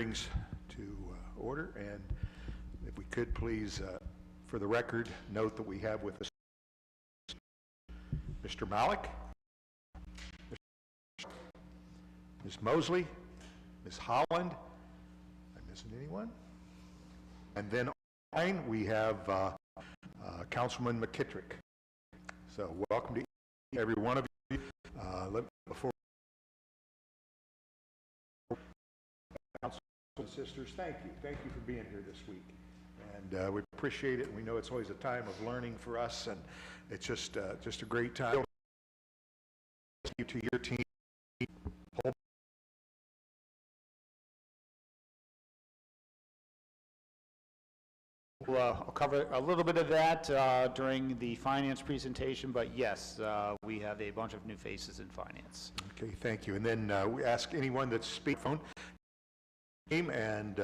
hearings to order, and if we could please, for the record, note that we have with us Mr. Malik, Ms. Mosley, Ms. Holland. Am I missing anyone? And then online we have Councilman McKittrick. So welcome to every one of you. Before Council sisters, thank you for being here this week, and we appreciate it. We know it's always a time of learning for us, and it's just a great time. You to your team. I'll cover a little bit of that during the finance presentation, but yes, we have a bunch of new faces in finance. Okay, thank you. And then we ask anyone that's speaking phone name and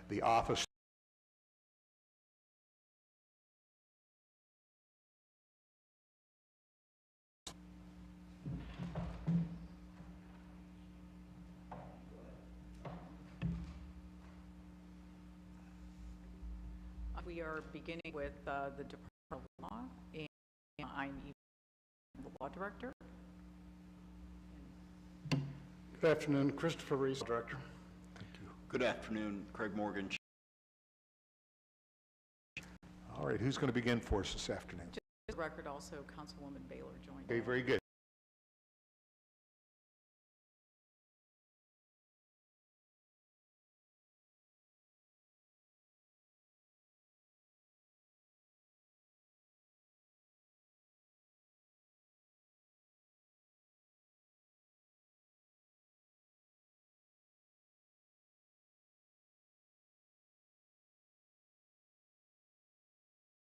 the office. We are beginning with the Department of Law, and I'm the Law Director. Good afternoon, Christopher Reese, Director. Thank you. Good afternoon, Craig Morgan. All right, who's going to begin for us this afternoon? Just for the record, also Councilwoman Baylor joined. Okay, very good.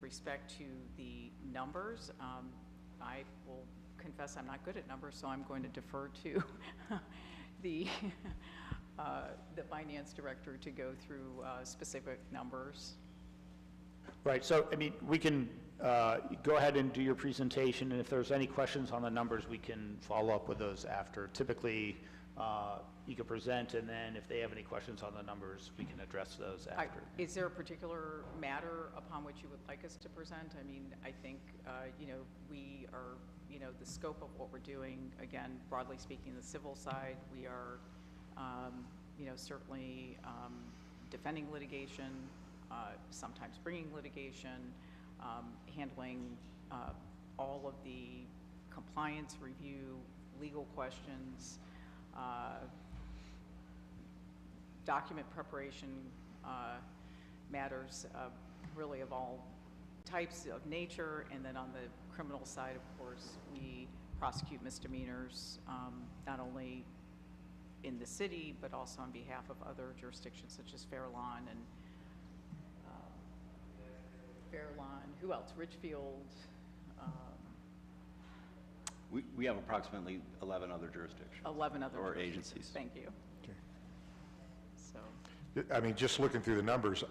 Respect to the numbers, I will confess I'm not good at numbers, so I'm going to defer to the finance director to go through specific numbers. Right, so I mean, we can go ahead and do your presentation, and if there's any questions on the numbers, we can follow up with those after. Typically, you can present, and then if they have any questions on the numbers, we can address those after. Is there a particular matter upon which you would like us to present? I mean, I think, we are, the scope of what we're doing, again, broadly speaking, the civil side, we are, certainly defending litigation, sometimes bringing litigation, handling all of the compliance review, legal questions, document preparation matters really of all types of nature, and then on the criminal side, of course, we prosecute misdemeanors not only in the city but also on behalf of other jurisdictions such as Fairlawn and who else? Ridgefield. We have approximately 11 other jurisdictions. 11 other or agencies. Thank you. Okay. So, I mean, just looking through the numbers,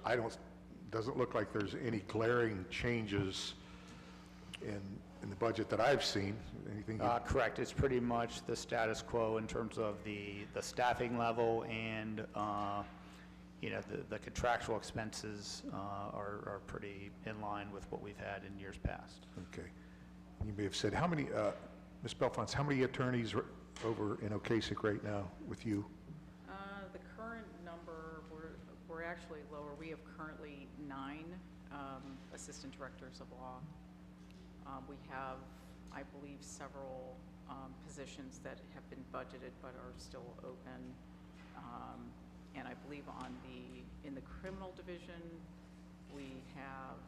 doesn't look like there's any glaring changes in the budget that I've seen. Anything? Correct. It's pretty much the status quo in terms of the staffing level, and the contractual expenses are pretty in line with what we've had in years past. Okay. You may have said, how many, Ms. Belfonte, how many attorneys are over in Ocasek right now with you? the current number, we're actually lower. We have currently 9 assistant directors of law. We have, I believe, several positions that have been budgeted but are still open. And I believe in the criminal division, we have,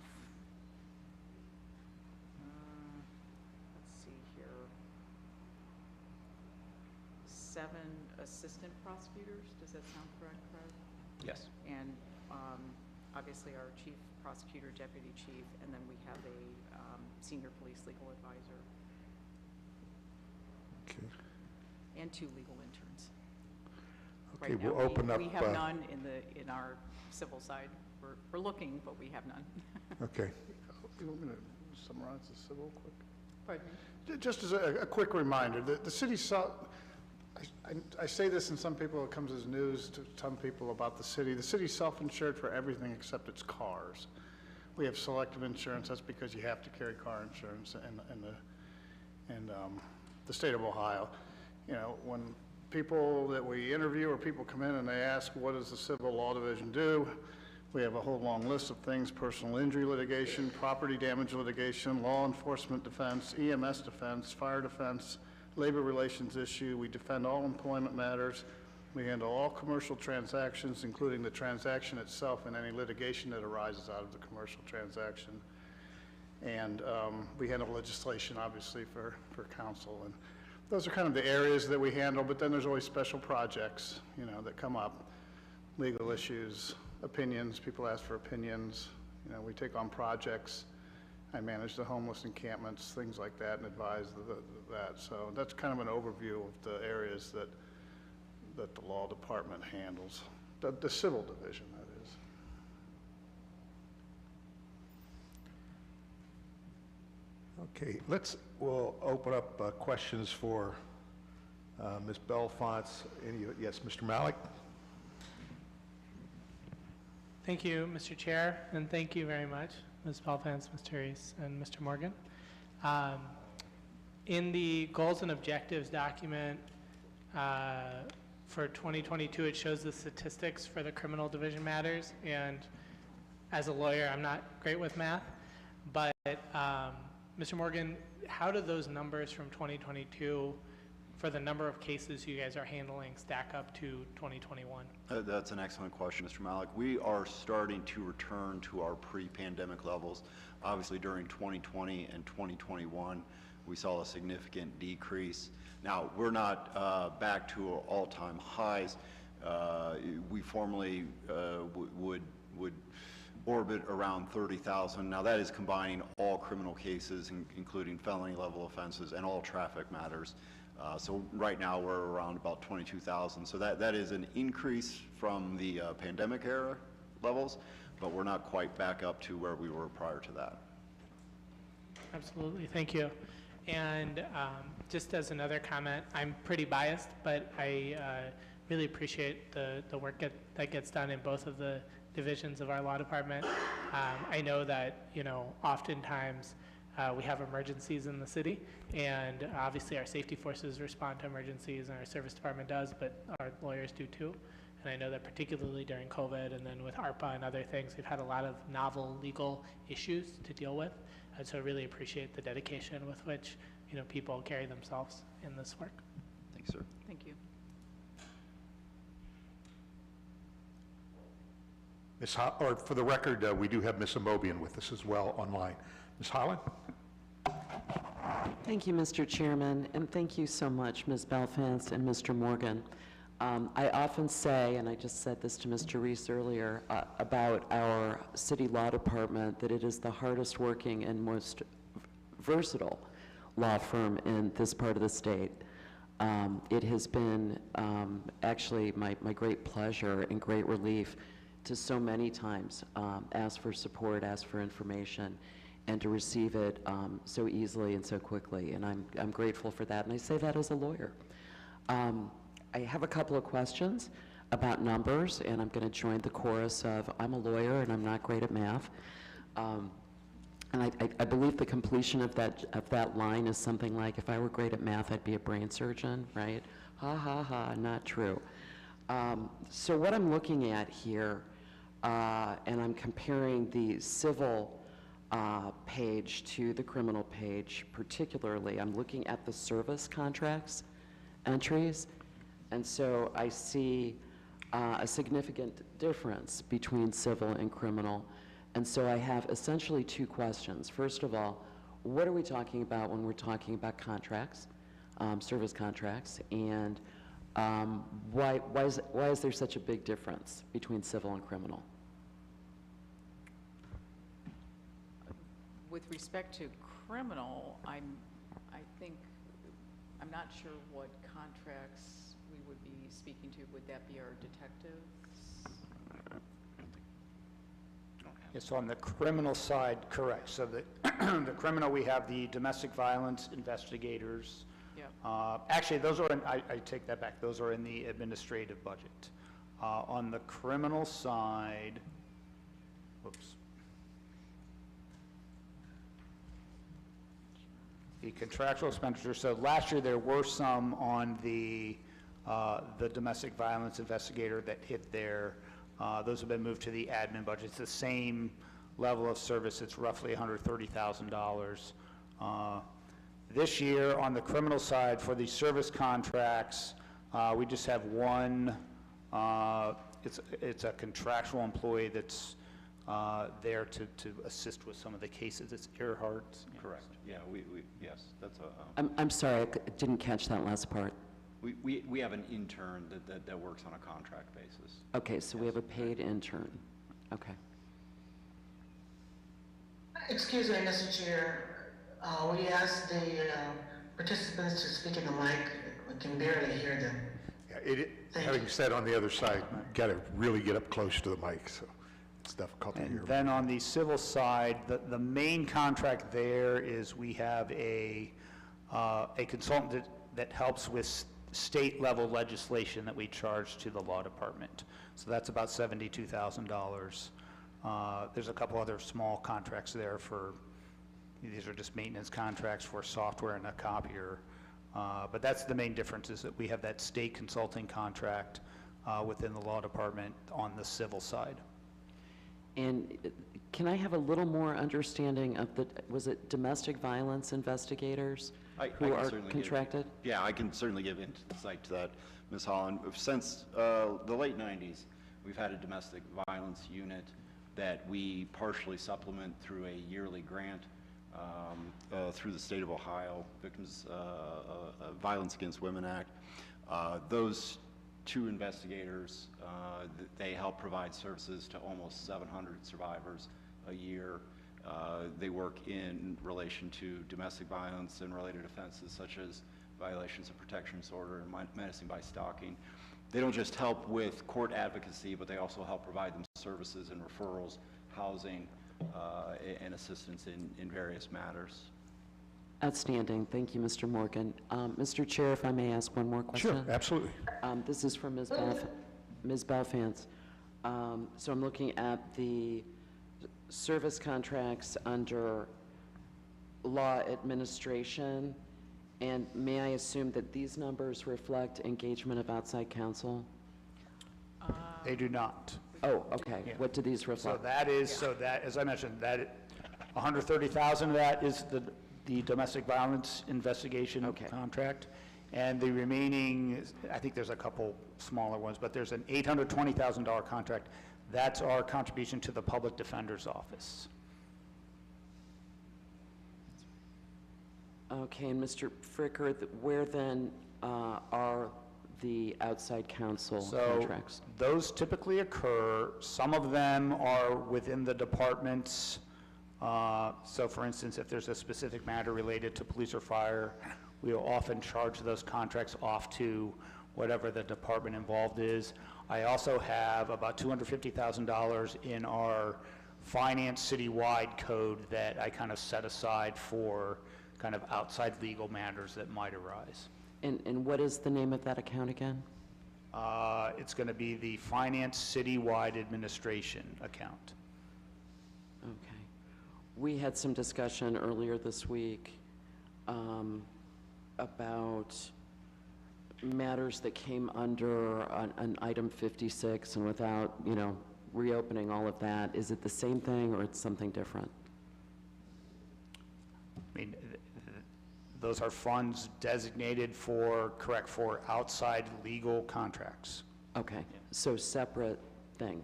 let's see here, 7 assistant prosecutors. Does that sound correct, Craig? Yes. And obviously our chief prosecutor, deputy chief, and then we have a senior police legal advisor. Okay. And 2 legal interns. Okay, Right now, we'll open up. We have none in our civil side. We're looking, but we have none. Okay. You want me to summarize the civil quick? Pardon me? Just as a quick reminder, the city I say this, and some people, it comes as news to some people about the city. The city's self-insured for everything except its cars. We have selective insurance. That's because you have to carry car insurance in the state of Ohio. You know, when people that we interview or people come in and they ask, what does the Civil Law Division do? We have a whole long list of things: personal injury litigation, property damage litigation, law enforcement defense, EMS defense, fire defense, labor relations issue. We defend all employment matters. We handle all commercial transactions, including the transaction itself and any litigation that arises out of the commercial transaction. And we handle legislation, obviously, for council. And those are kind of the areas that we handle, but then there's always special projects, you know, that come up, legal issues, opinions. People ask for opinions. You know, we take on projects. I manage the homeless encampments, things like that, and advise that. So that's kind of an overview of the areas that the law department handles, the civil division, that is. Okay, we'll open up questions for Ms. Bellefonte. Yes, Mr. Malik? Thank you, Mr. Chair, and thank you very much, Ms. Bellefonte, Mr. Reese, and Mr. Morgan. In the goals and objectives document for 2022, it shows the statistics for the criminal division matters, and as a lawyer, I'm not great with math, but Mr. Morgan, how do those numbers from 2022 for the number of cases you guys are handling stack up to 2021? That's an excellent question, Mr. Malik. We are starting to return to our pre-pandemic levels. Obviously, during 2020 and 2021, we saw a significant decrease. Now, we're not back to all-time highs. We formerly would orbit around 30,000. Now, that is combining all criminal cases, including felony level offenses and all traffic matters. So right now we're around about 22,000. So that is an increase from the pandemic era levels, but we're not quite back up to where we were prior to that. Absolutely, thank you. And just as another comment, I'm pretty biased, but I really appreciate the work that gets done in both of the divisions of our law department. I know that, you know, oftentimes we have emergencies in the city, and obviously our safety forces respond to emergencies, and our service department does, but our lawyers do too. And I know that particularly during COVID and then with ARPA and other things, we've had a lot of novel legal issues to deal with. And so I really appreciate the dedication with which, you know, people carry themselves in this work. Thanks, sir. Thank you. Or for the record, we do have Ms. Amobian with us as well online. Ms. Holland? Thank you, Mr. Chairman, and thank you so much, Ms. Bellefonte and Mr. Morgan. I often say, and I just said this to Mr. Reese earlier, about our city law department, that it is the hardest working and most versatile law firm in this part of the state. It has been actually my great pleasure and great relief to so many times ask for support, ask for information, and to receive it so easily and so quickly. And I'm grateful for that, and I say that as a lawyer. I have a couple of questions about numbers, and I'm going to join the chorus of I'm a lawyer and I'm not great at math. And I believe the completion of that line is something like, if I were great at math, I'd be a brain surgeon, right? Ha, ha, ha, not true. So what I'm looking at here, and I'm comparing the civil page to the criminal page particularly, I'm looking at the service contracts entries, and so I see a significant difference between civil and criminal. And so I have essentially two questions. First of all, what are we talking about when we're talking about contracts, service contracts, and why is there such a big difference between civil and criminal? With respect to criminal, I'm not sure what contracts we would be speaking to. Would that be our detectives? Yeah, so on the criminal side, correct. So the criminal, we have the domestic violence investigators, Yeah. Actually, those are, I take that back, those are in the administrative budget. On the criminal side, whoops. The contractual expenditures, so last year there were some on the domestic violence investigator that hit there. Those have been moved to the admin budget. It's the same level of service, it's roughly $130,000. This year, on the criminal side, for the service contracts, we just have one, it's a contractual employee that's there to assist with some of the cases. It's Earhart. Correct. Yeah, yes, that's a, I'm sorry, I didn't catch that last part. we have an intern that works on a contract basis. Okay, so we have a paid intern. Okay. Excuse me, Mr. Chair. We asked the participants to speak in the mic. We can barely hear them. Yeah, having said on the other side, you got to really get up close to the mic, so it's difficult to hear. And then on the civil side, the main contract there is we have a consultant that helps with state-level legislation that we charge to the law department. So that's about $72,000. There's a couple other small contracts there for, these are just maintenance contracts for software and a copier. But that's the main difference, is that we have that state consulting contract within the law department on the civil side. And can I have a little more understanding of the, was it domestic violence investigators who are contracted? Yeah, I can certainly give insight to that, Ms. Holland. Since the late 90s, we've had a domestic violence unit that we partially supplement through a yearly grant through the state of Ohio, Victims Violence Against Women Act. Those two investigators, they help provide services to almost 700 survivors a year. They work in relation to domestic violence and related offenses such as violations of protection disorder and menacing by stalking. They don't just help with court advocacy, but they also help provide them services and referrals, housing, and assistance in various matters. Outstanding. Thank you, Mr. Morgan. Mr. Chair, if I may ask one more question? Sure, absolutely. This is from Ms. Belfance. So I'm looking at the service contracts under law administration, and may I assume that these numbers reflect engagement of outside counsel? They do not. Oh, okay. Yeah. What do these So reflect? that is, so that, as I mentioned, that 130,000 of that is the domestic violence investigation Okay. contract. And the remaining, I think there's a couple smaller ones, but there's an $820,000 contract. That's our contribution to the public defender's office. Okay, and Mr. Fricker, where then are the outside counsel contracts? So those typically occur, some of them are within the departments. So for instance, if there's a specific matter related to police or fire, we will often charge those contracts off to whatever the department involved is. I also have about $250,000 in our finance citywide code that I kind of set aside for kind of outside legal matters that might arise. And what is the name of that account again? It's going to be the Finance Citywide Administration account. Okay. We had some discussion earlier this week about matters that came under an item 56, and without, reopening all of that, is it the same thing or it's something different? I mean, those are funds designated for outside legal contracts. Okay, so separate thing.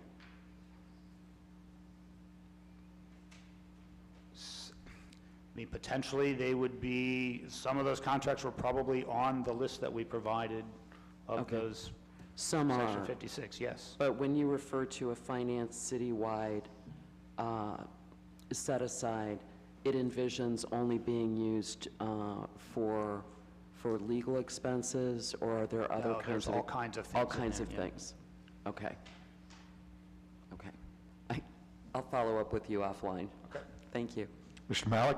I mean, potentially, they would be, some of those contracts were probably on the list that we provided of Okay. those, Some Section are, 56, yes. but when you refer to a finance citywide set aside, it envisions only being used for legal expenses, or are there other No, kinds there's of? all kinds of All things in kinds there, of yeah. things. Okay. Okay. I'll follow up with you offline. Okay. Thank you. Mr. Malik?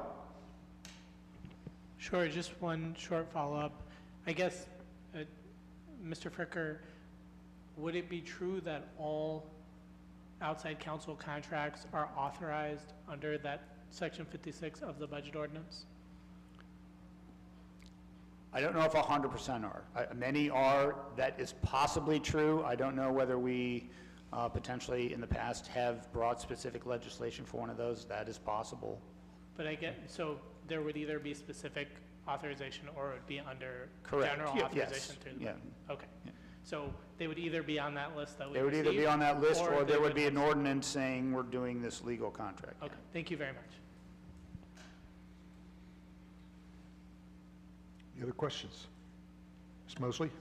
Sure, just one short follow-up. I guess, Mr. Fricker, would it be true that all outside counsel contracts are authorized under that section 56 of the budget ordinance? I don't know if 100% are. Many are. That is possibly true. I don't know whether we potentially in the past have brought specific legislation for one of those. That is possible. But I get, so there would either be specific authorization or it would be under Correct. general Yeah, authorization yes. through the Yeah. Okay. So they would either be on that list that we They would either be received, on that list or they there would be an ordinance saying we're doing this legal contract. Okay, thank you very much. Any other questions? Ms. Mosley?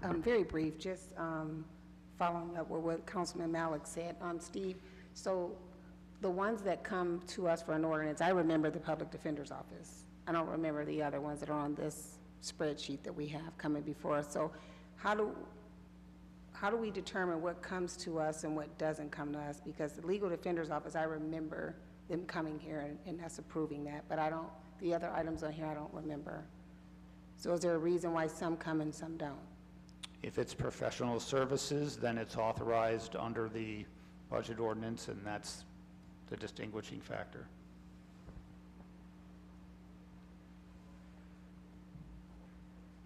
Very brief, just following up with what Councilman Malik said. Steve, so the ones that come to us for an ordinance, I remember the Public Defender's Office. I don't remember the other ones that are on this spreadsheet that we have coming before us. So how do we determine what comes to us and what doesn't come to us? Because the Legal Defender's Office, I remember them coming here and us approving that, but I don't, the other items on here, I don't remember. So is there a reason why some come and some don't? If it's professional services, then it's authorized under the budget ordinance, and that's the distinguishing factor.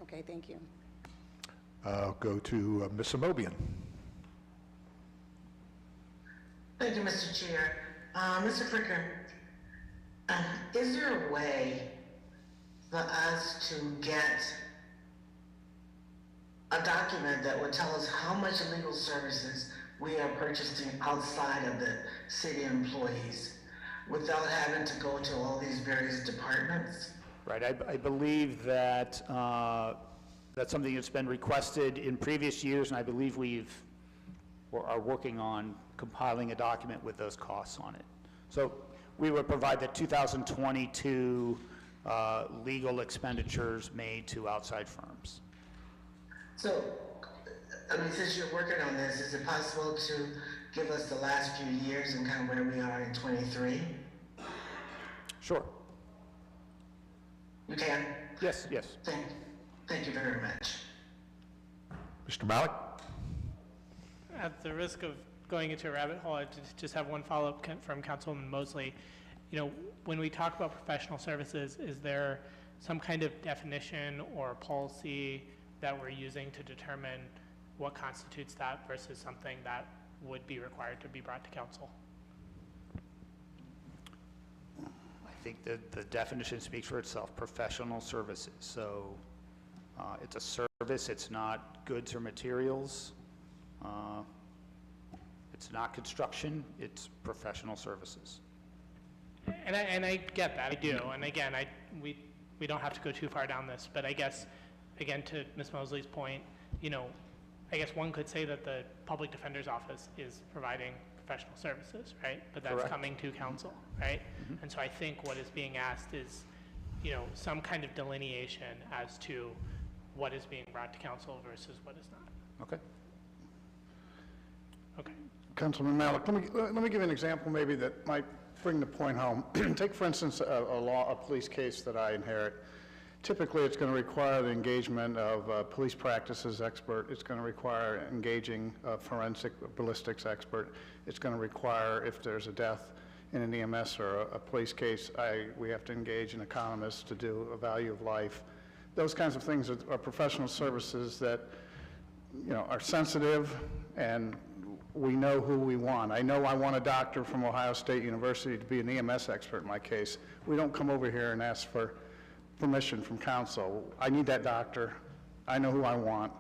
Okay, thank you. I'll go to Ms. Amobian. Thank you, Mr. Chair. Mr. Fricker, is there a way for us to get a document that would tell us how much legal services we are purchasing outside of the city employees without having to go to all these various departments? Right, I believe that that's something that's been requested in previous years, and I believe are working on compiling a document with those costs on it. So we would provide the 2022 legal expenditures made to outside firms. So, I mean, since you're working on this, is it possible to give us the last few years and kind of where we are in 23? Sure. You can? Yes, yes. Thank you very much. Mr. Malik? At the risk of going into a rabbit hole, I just have one follow-up from Councilman Mosley. You know, when we talk about professional services, is there some kind of definition or policy that we're using to determine what constitutes that versus something that would be required to be brought to council? I think that the definition speaks for itself, professional services. So it's a service, it's not goods or materials. It's not construction, it's professional services. And I get that, I do. And again, we don't have to go too far down this, but I guess, again, to Ms. Mosley's point, you know, I guess one could say that the Public Defender's Office is providing professional services, right? But that's Correct. coming to council, right? And so I think what is being asked is, you know, some kind of delineation as to what is being brought to council versus what is not. Okay. Okay. Councilman Malik, let me give you an example maybe that might bring the point home. Take, for instance, a police case that I inherit. Typically, it's going to require the engagement of a police practices expert. It's going to require engaging a forensic ballistics expert. It's going to require, if there's a death in an EMS or a police case, we have to engage an economist to do a value of life. Those kinds of things are professional services that, you know, are sensitive, and we know who we want. I know I want a doctor from Ohio State University to be an EMS expert in my case. We don't come over here and ask for permission from council. I need that doctor. I know who I want,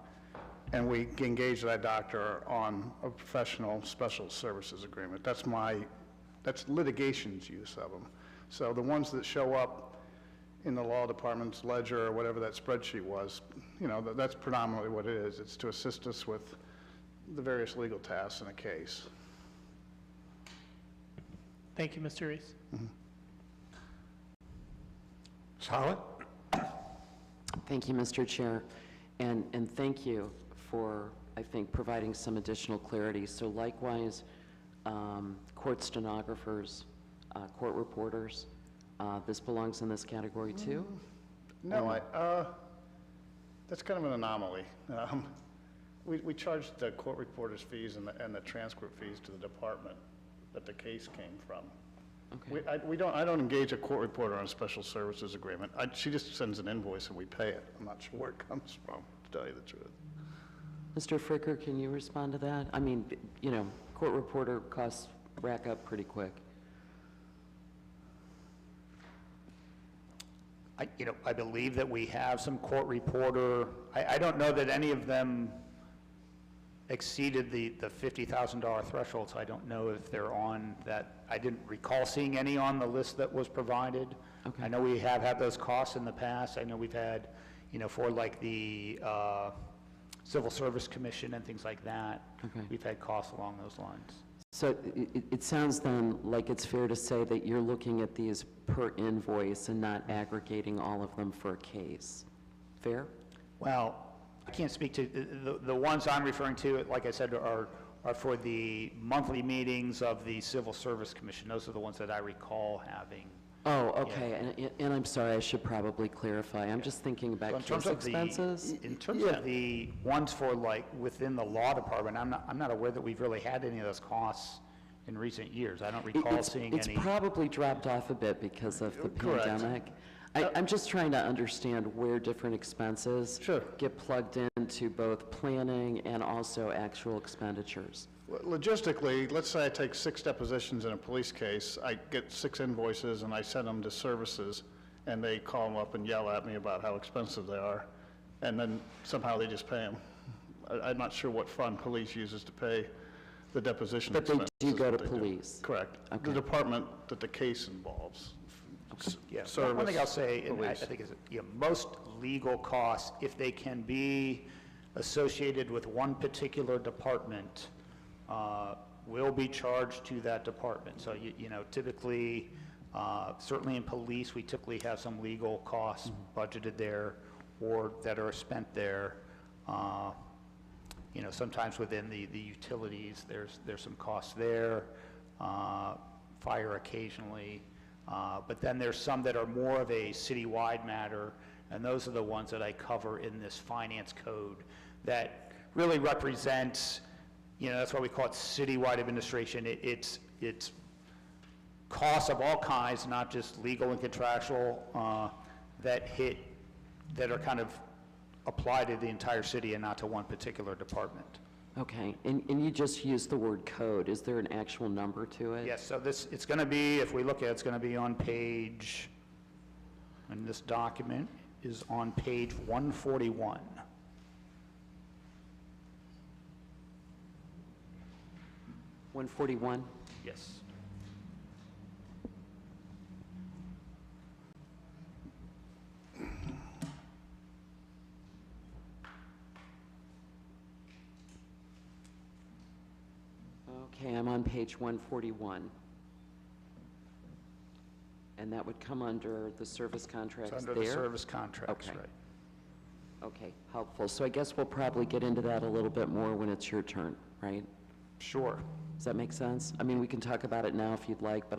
and we engage that doctor on a professional special services agreement. That's litigation's use of them. So the ones that show up in the law department's ledger or whatever that spreadsheet was, you know, that's predominantly what it is. It's to assist us with the various legal tasks in a case. Thank you, Mr. Reese. Ms. Holland? Thank you, Mr. Chair, and thank you for, I think, providing some additional clarity. So likewise, court stenographers, court reporters, this belongs in this category too? No, that's kind of an anomaly. We charged the court reporter's fees and the transcript fees to the department that the case came from. Okay. I don't engage a court reporter on a special services agreement. She just sends an invoice and we pay it. I'm not sure where it comes from, to tell you the truth. Mr. Fricker, can you respond to that? I mean, you know, court reporter costs rack up pretty quick. I believe that we have some court reporter, I don't know that any of them exceeded the $50,000 threshold, so I don't know if they're on that. I didn't recall seeing any on the list that was provided. Okay. I know we have had those costs in the past. I know we've had, for like the Civil Service Commission and things like that. Okay. We've had costs along those lines. So it sounds then like it's fair to say that you're looking at these per invoice and not aggregating all of them for a case. Fair? Well, I can't speak to, the ones I'm referring to, like I said, are for the monthly meetings of the Civil Service Commission. Those are the ones that I recall having. Oh, okay, and I'm sorry, I should probably clarify. I'm just thinking So in about terms case of the- expenses. In terms of the ones for like within the law department, I'm not aware that we've really had any of those costs in recent years. I don't recall seeing any. It's probably dropped off a bit because of the Correct. pandemic. I'm just trying to understand where different expenses Sure. get plugged into both planning and also actual expenditures. Logistically, let's say I take 6 depositions in a police case, I get 6 invoices and I send them to services, and they call them up and yell at me about how expensive they are, and then somehow they just pay them. I'm not sure what fund police uses to pay the deposition But they expenses. do go to but they do. police. Correct. Okay. The department that the case involves. Yeah, Service, one thing I'll say, and I police. think is, most legal costs, if they can be associated with one particular department, will be charged to that department. So, typically, certainly in police, we typically have some legal costs budgeted there or that are spent there. Sometimes within the utilities, there's some costs there, fire occasionally. But then there's some that are more of a citywide matter, and those are the ones that I cover in this finance code that really represents, that's why we call it citywide administration. It's costs of all kinds, not just legal and contractual, that are kind of applied to the entire city and not to one particular department. Okay, and you just used the word code. Is there an actual number to it? Yes, so it's going to be, if we look at it, it's going to be on page, and this document is on page 141. $141? Yes. Okay, I'm on page 141. And that would come under the service contracts there? It's under the service contracts, Okay. right? Okay, helpful. So I guess we'll probably get into that a little bit more when it's your turn, right? Sure. Does that make sense? I mean, we can talk about it now if you'd like, but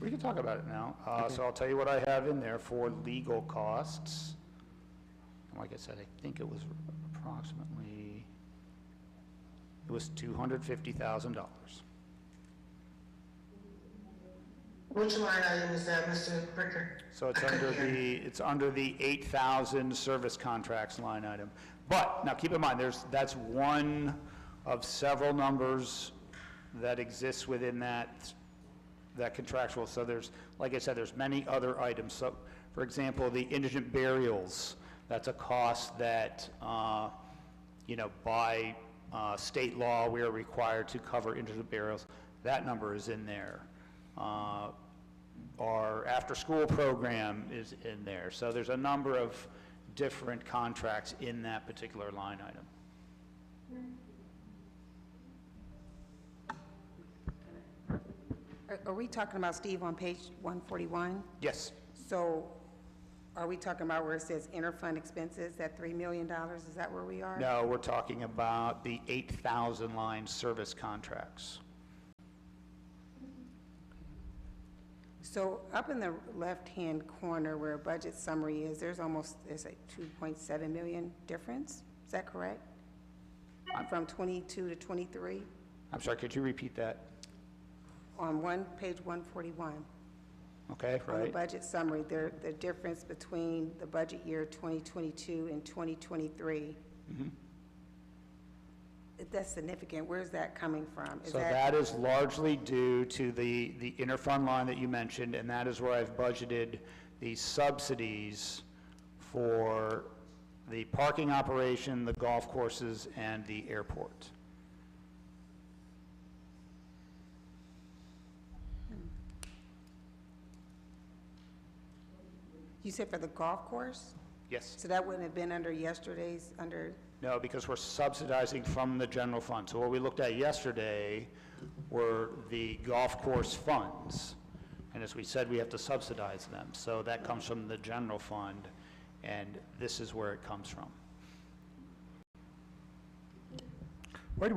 We can talk about it now. So I'll tell you what I have in there for legal costs. Like I said, I think it was approximately, it was $250,000. Which line item is that, Mr. Bricker? So it's I couldn't under hear. it's under the 8,000 service contracts line item. But now keep in mind, that's one of several numbers that exists within that contractual. So there's, like I said, there's many other items. So for example, the indigent burials, that's a cost that, by state law, we are required to cover indigent burials. That number is in there. Our after-school program is in there. So there's a number of different contracts in that particular line item. Are we talking about, Steve, on page 141? Yes. So are we talking about where it says interfund expenses, that $3 million? Is that where we are? No, we're talking about the 8,000 line service contracts. So up in the left-hand corner where budget summary is, there's a 2.7 million difference. Is that correct? From 22 to 23 I'm sorry, could you repeat that? on page 141. Okay, On the right? budget summary, the difference between the budget year 2022 and 2023. That's significant. Where's that coming from? So that is largely due to the interfund line that you mentioned, and that is where I've budgeted the subsidies for the parking operation, the golf courses, and the airport. You said for the golf course? Yes. So that wouldn't have been under yesterday's, under, No, because we're subsidizing from the general fund. So what we looked at yesterday were the golf course funds. And as we said, we have to subsidize them. So that comes from the general fund, and this is where it comes from. Why do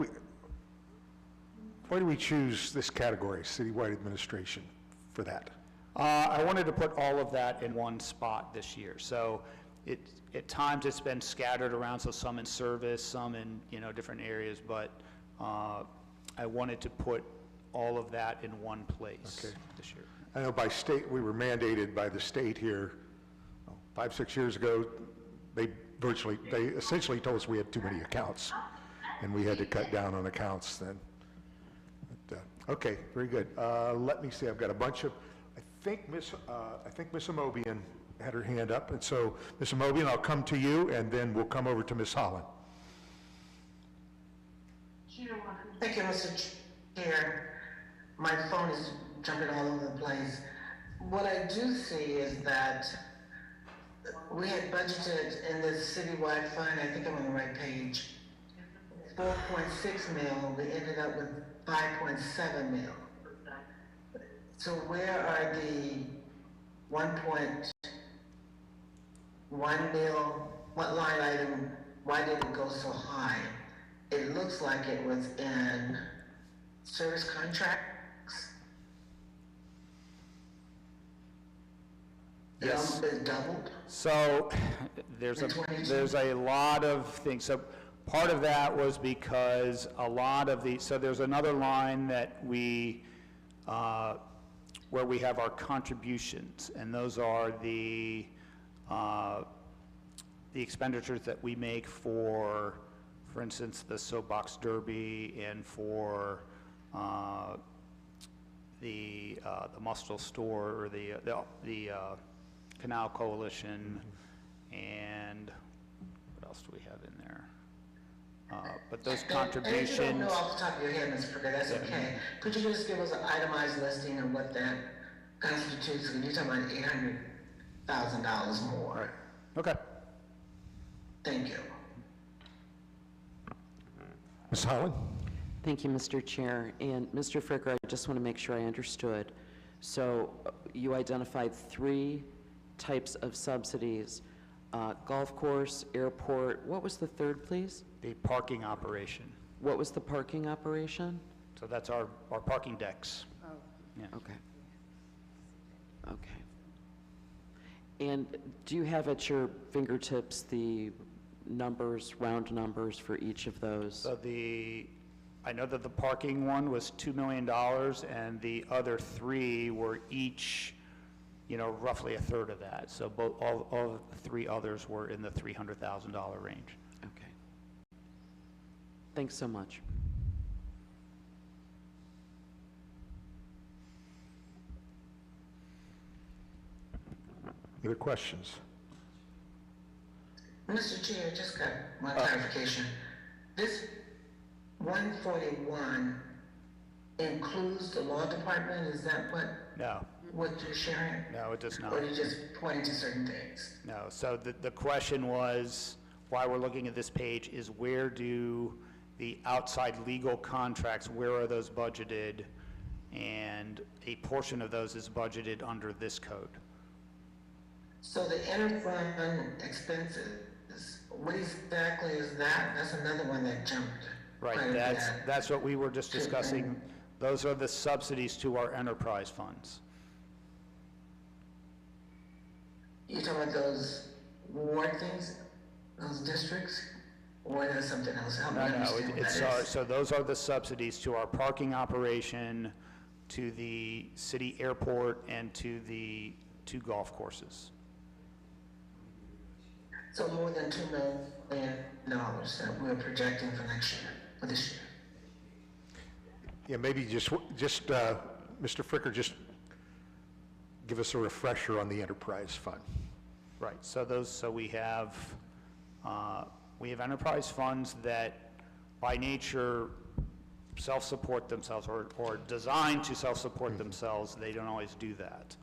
we choose this category, citywide administration, for that? I wanted to put all of that in one spot this year. So at times it's been scattered around, so some in service, some in, different areas, but I wanted to put all of that in one place this year. I know by state, we were mandated by the state here 5, 6 years ago. They essentially told us we had too many accounts, and we had to cut down on accounts then. But, okay, very good. Let me see, I've got a bunch of, I think Miss Amobian had her hand up, and so Ms. Amobian, I'll come to you, and then we'll come over to Ms. Holland. Thank you, Mr. Chair. My phone is jumping all over the place. What I do see is that we had budgeted in this citywide fund, I think I'm on the right page, 4.6 mil. We ended up with 5.7 mil. So where are the 1.1 mil? What line item? Why did it go so high? It looks like it was in service contracts. Yes. It doubled. So there's a lot of things. So part of that was because a lot of so there's another line that we, where we have our contributions, and those are the expenditures that we make for instance, the Soapbox Derby, and for the Muscle Store, or the Canal Coalition, and what else do we have in there? But those contributions. And if you don't know off the top of your head, Ms. Pricker, that's okay. Could you just give us an itemized listing of what that constitutes? Because you're talking about $800,000 more. Right. Okay. Thank you. Ms. Holland? Thank you, Mr. Chair. And Mr. Fricker, I just want to make sure I understood. So you identified 3 types of subsidies, golf course, airport. What was the third, please? The parking operation. What was the parking operation? So that's our parking decks. Yeah. Okay. Okay. And do you have at your fingertips the numbers, round numbers for each of those? So I know that the parking one was $2 million, and the other 3 were each, roughly a third of that. So all of the 3 others were in the $300,000 range. Okay. Thanks so much. Other questions? Mr. Chair, just got one clarification. This 141 includes the law department? Is that what you're sharing? No, it does not. Or you're just pointing to certain things? No, so the question was, why we're looking at this page is where do the outside legal contracts, where are those budgeted? And a portion of those is budgeted under this code. So the interfund expenses, what exactly is that? That's another one that jumped. Right, quite a bit. that's what we were just discussing. Those are the subsidies to our enterprise funds. you talking about those ward things, those districts? Or there's something else? Help me No, understand what it's, that is. so those are the subsidies to our parking operation, to the city airport, and to the 2 golf courses. So more than $2 million that we're projecting for next year, for this year. Yeah, maybe just Mr. Fricker, just give us a refresher on the enterprise fund. Right, so we have enterprise funds that by nature self-support themselves or designed to self-support themselves. They don't always do that.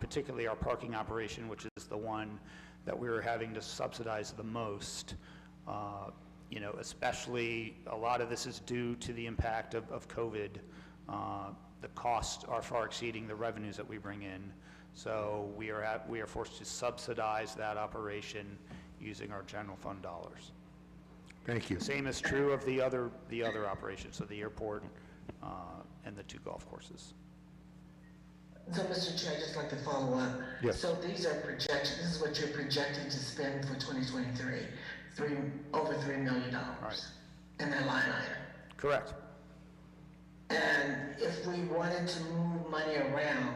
Particularly our parking operation, which is the one that we were having to subsidize the most. You know, especially a lot of this is due to the impact of COVID. The costs are far exceeding the revenues that we bring in. So we are forced to subsidize that operation using our general fund dollars. Thank you. The same is true of the other operations, so the airport and the 2 golf courses. So, Mr. Chair, I'd just like to follow up. Yes. So these are projections, this is what you're projecting to spend for 2023, over $3 million Right. in that line item. Correct. And if we wanted to move money around,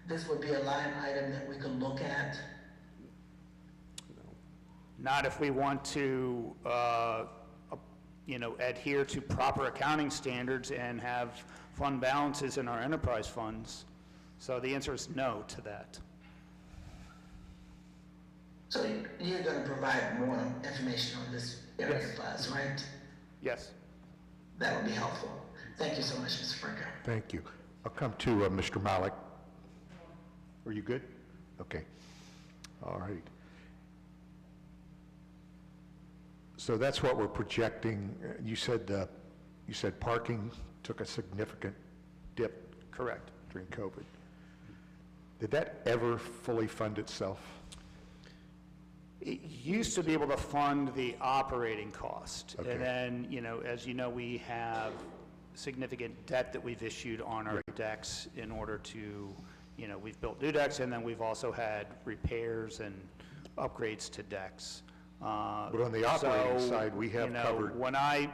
this would be a line item that we could look at? Not if we want to, you know, adhere to proper accounting standards and have fund balances in our enterprise funds. So the answer is no to that. So you're gonna provide more information on this area Yes. for us, right? Yes. That would be helpful. Thank you so much, Mr. Fricker. Thank you. I'll come to Mr. Malik. Are you good? Okay. All right. So that's what we're projecting. You said parking took a significant dip. Correct. During COVID. Did that ever fully fund itself? It used to be able to fund the operating cost. Okay. And then, you know, as you know, we have significant debt that we've issued on our decks in order to, you know, we've built new decks, and then we've also had repairs and upgrades to decks. But on the operating side, we have covered. When I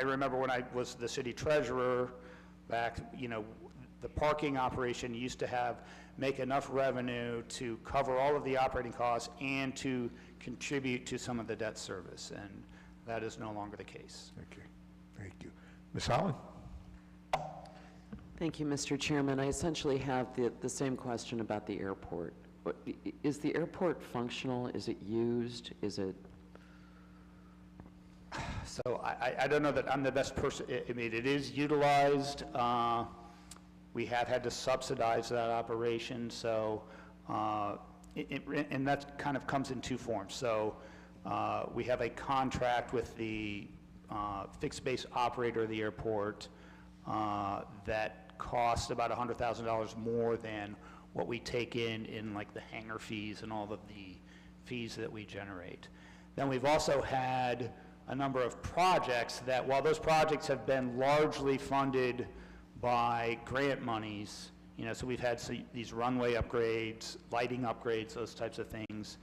remember when I was the city treasurer back, you know, the parking operation used to make enough revenue to cover all of the operating costs and to contribute to some of the debt service, and that is no longer the case. Okay, thank you. Ms. Holland? Thank you, Mr. Chairman. I essentially have the same question about the airport. Is the airport functional? Is it used? Is it? So I don't know that I'm the best person. I mean, it is utilized. We have had to subsidize that operation, so, and that kind of comes in 2 forms. So we have a contract with the fixed base operator of the airport that costs about $100,000 more than what we take in like the hangar fees and all of the fees that we generate. Then we've also had a number of projects that, while those projects have been largely funded by grant monies, you know, so we've had these runway upgrades, lighting upgrades, those types of things,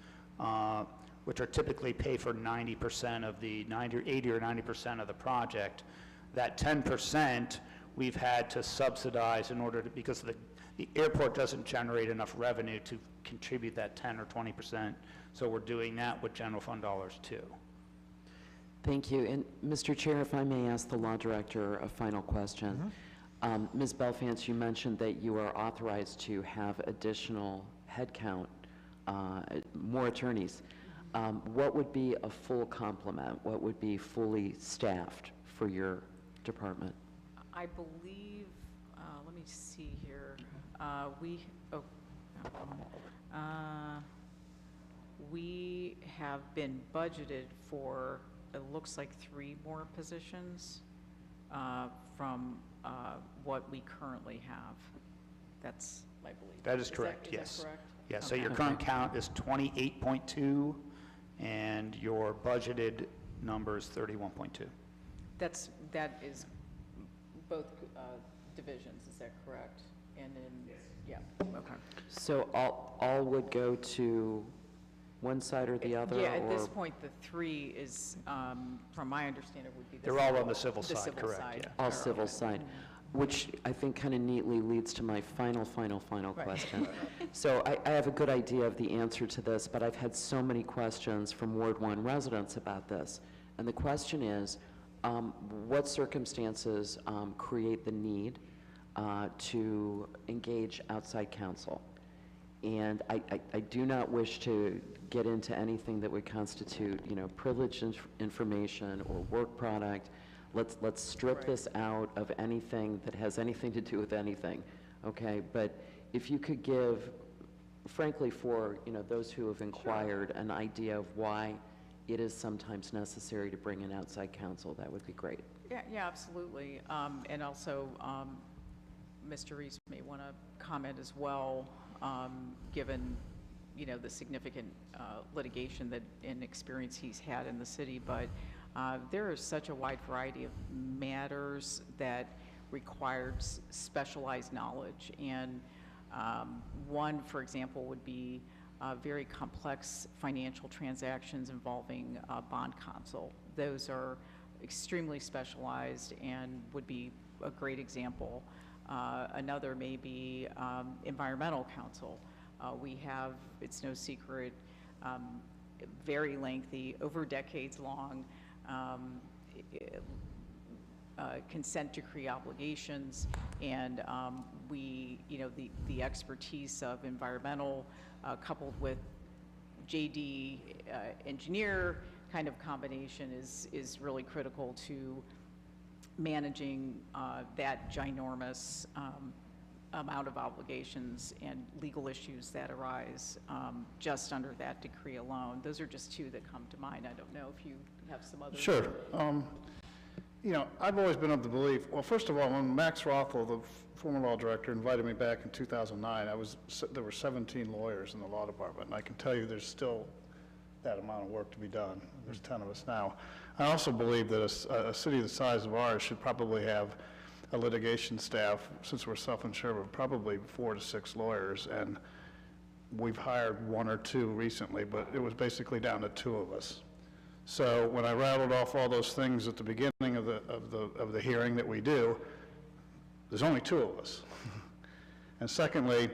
which are typically pay for 90% of the 80 or 90% of the project. That 10% we've had to subsidize in order to, because the airport doesn't generate enough revenue to contribute that 10 or 20%. So we're doing that with general fund dollars too. Thank you. And Mr. Chair, if I may ask the law director a final question. Ms. Belfance, you mentioned that you are authorized to have additional headcount, more attorneys. What would be a full complement? What would be fully staffed for your department? I believe, let me see here, we have been budgeted for, it looks like 3 more positions from what we currently have. That's, I believe. That is correct, yes. Is that correct? Yeah, so Okay. your current count is 28.2, and your budgeted number is 31.2. That is both divisions, is that correct? And then, yeah, okay. So all would go to one side or the other? Yeah, at this or- point, the 3 is, from my understanding, would be the They're all on the civil side, civil correct, side. yeah. All civil side, which I think kind of neatly leads to my final Right. question. So I have a good idea of the answer to this, but I've had so many questions from Ward 1 residents about this. And the question is, what circumstances create the need to engage outside counsel? And I do not wish to get into anything that would constitute, privileged information or work product. Let's strip Right. this out of anything that has anything to do with anything, okay? But if you could give, frankly, for, those who have inquired, an idea of why it is sometimes necessary to bring in outside counsel, that would be great. Yeah, absolutely. And also, Mr. Reese may want to comment as well, given, the significant litigation that and experience he's had in the city. But there is such a wide variety of matters that requires specialized knowledge. And one, for example, would be very complex financial transactions involving bond counsel. Those are extremely specialized and would be a great example. Another may be environmental counsel. We have, it's no secret, very lengthy, over decades long, consent decree obligations, and we, the expertise of environmental coupled with JD engineer kind of combination is really critical to managing that ginormous amount of obligations and legal issues that arise just under that decree alone. Those are just 2 that come to mind. I don't know if you have some others. Sure. I've always been of the belief, well, first of all, when Max Rothel, the former law director, invited me back in 2009, there were 17 lawyers in the law department, and I can tell you there's still that amount of work to be done. There's 10 of us now. I also believe that a city the size of ours should probably have a litigation staff, since we're self-insured, of probably 4 to 6 lawyers, and we've hired 1 or 2 recently, but it was basically down to 2 of us. So when I rattled off all those things at the beginning of the hearing that we do, there's only 2 of us. And secondly,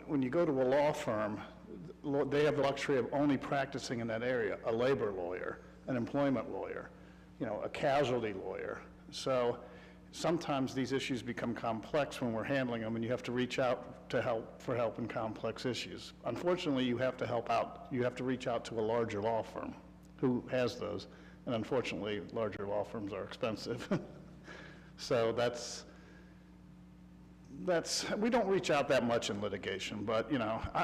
when you go to a law firm, they have the luxury of only practicing in that area, a labor lawyer, an employment lawyer, a casualty lawyer. So sometimes these issues become complex when we're handling them, and you have to reach out for help in complex issues. Unfortunately, you have to reach out to a larger law firm who has those, and unfortunately, larger law firms are expensive. So we don't reach out that much in litigation, but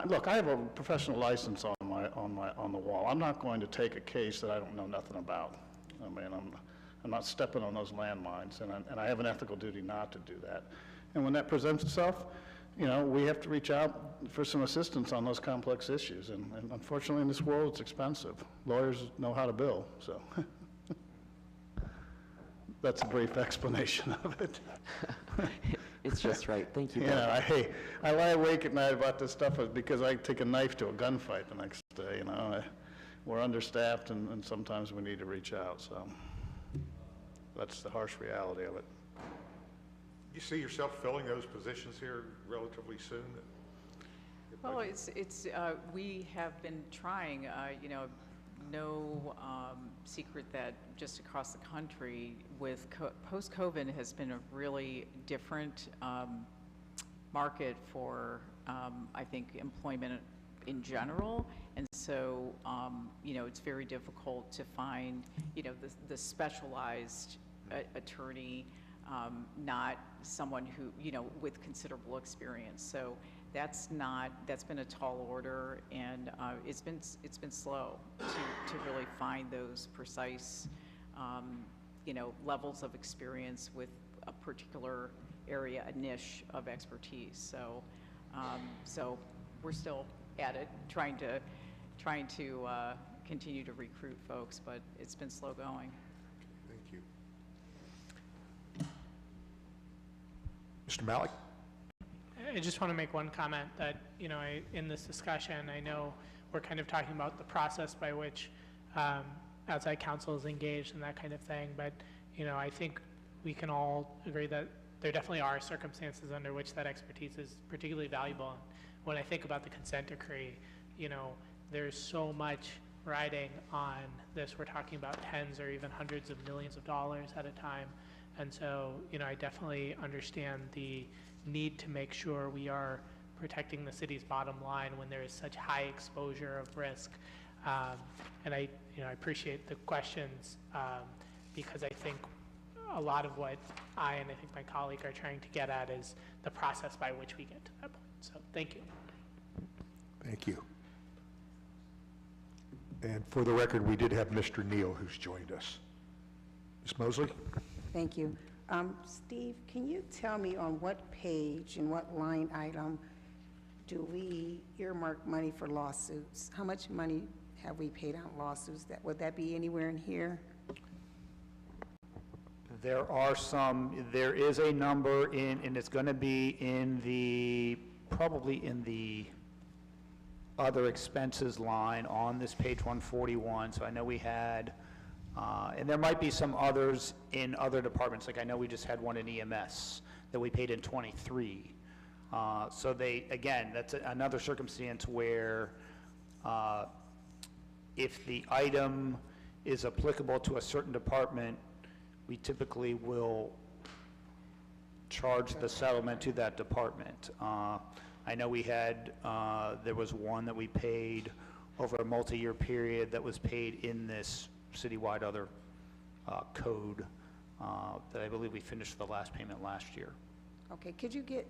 look, I have a professional license on the wall. I'm not going to take a case that I don't know nothing about. I mean, I'm not stepping on those landmines, and I have an ethical duty not to do that. And when that presents itself, we have to reach out for some assistance on those complex issues, and unfortunately in this world it's expensive. Lawyers know how to bill, so. That's a brief explanation of it. It's just right. Thank you, Bill. I lie awake at night about this stuff because I take a knife to a gunfight the next day, We're understaffed and sometimes we need to reach out, so that's the harsh reality of it. You see yourself filling those positions here relatively soon? Well, we have been trying, no secret that just across the country with post-COVID has been a really different market for, I think, employment in general. And so, it's very difficult to find, the specialized attorney, not someone who, with considerable experience. So that's been a tall order, and it's been slow to really find those precise, levels of experience with a particular area, a niche of expertise. So, we're still at it, trying to continue to recruit folks, but it's been slow going. Thank you. Mr. Malik? I just want to make one comment that, in this discussion, I know we're kind of talking about the process by which outside counsel is engaged and that kind of thing. But, you know, I think we can all agree that there definitely are circumstances under which that expertise is particularly valuable. And when I think about the consent decree, you know, there's so much riding on this. We're talking about tens or even hundreds of millions of dollars at a time. And so, you know, I definitely understand the need to make sure we are protecting the city's bottom line when there is such high exposure of risk. And I appreciate the questions because I think a lot of what I and I think my colleague are trying to get at is the process by which we get to that point. So thank you. Thank you. And for the record, we did have Mr. Neal who's joined us. Ms. Mosley? Thank you. Steve, can you tell me on what page and what line item do we earmark money for lawsuits? How much money have we paid out lawsuits? Would that be anywhere in here? There is a number in, and it's going to be in the, probably in the other expenses line on this page 141. So I know we had, and there might be some others in other departments. Like I know we just had one in EMS that we paid in 23. So they, again, that's another circumstance where if the item is applicable to a certain department, we typically will charge the settlement to that department. I know we had, there was one that we paid over a multi-year period that was paid in this citywide other code that I believe we finished the last payment last year. Okay, could you get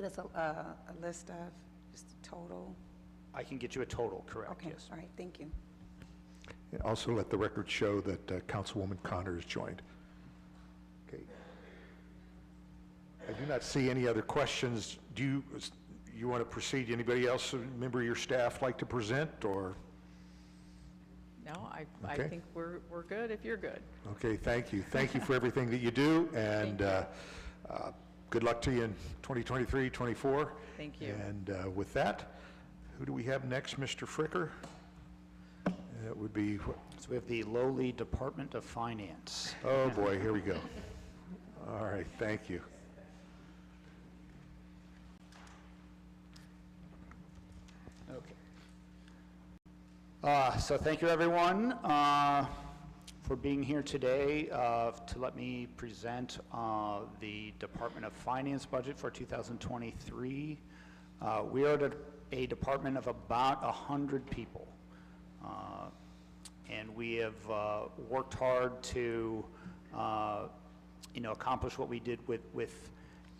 us a list of just a total? I can get you a total, correct, Okay, yes. all right, thank you. And also let the record show that Councilwoman Connor is joined. Okay. I do not see any other questions. Do you want to proceed? Anybody else, a member of your staff, like to present, or? No, I Okay. think we're good if you're good. Okay, thank you. Thank you for everything that you do, and good luck to you in 2023, 24. Thank you. And with that, who do we have next, Mr. Fricker? It would be, So we have the lowly Department of Finance. oh boy, here we go. All right, thank you. Okay. So thank you, everyone, for being here today to let me present the Department of Finance budget for 2023. We are a department of about 100 people. And we have worked hard to, accomplish what we did with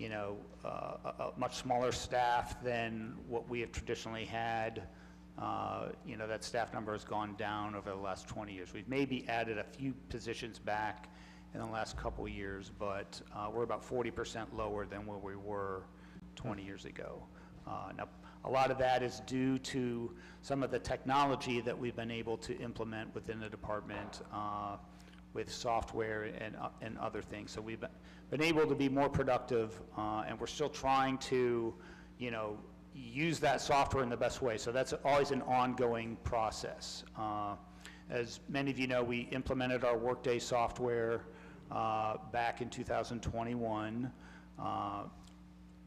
a much smaller staff than what we have traditionally had. That staff number has gone down over the last 20 years. We've maybe added a few positions back in the last couple of years, but we're about 40% lower than where we were 20 years ago. Now, a lot of that is due to some of the technology that we've been able to implement within the department with software and other things. So we've been able to be more productive, and we're still trying to, use that software in the best way. So that's always an ongoing process. As many of you know, we implemented our Workday software back in 2021.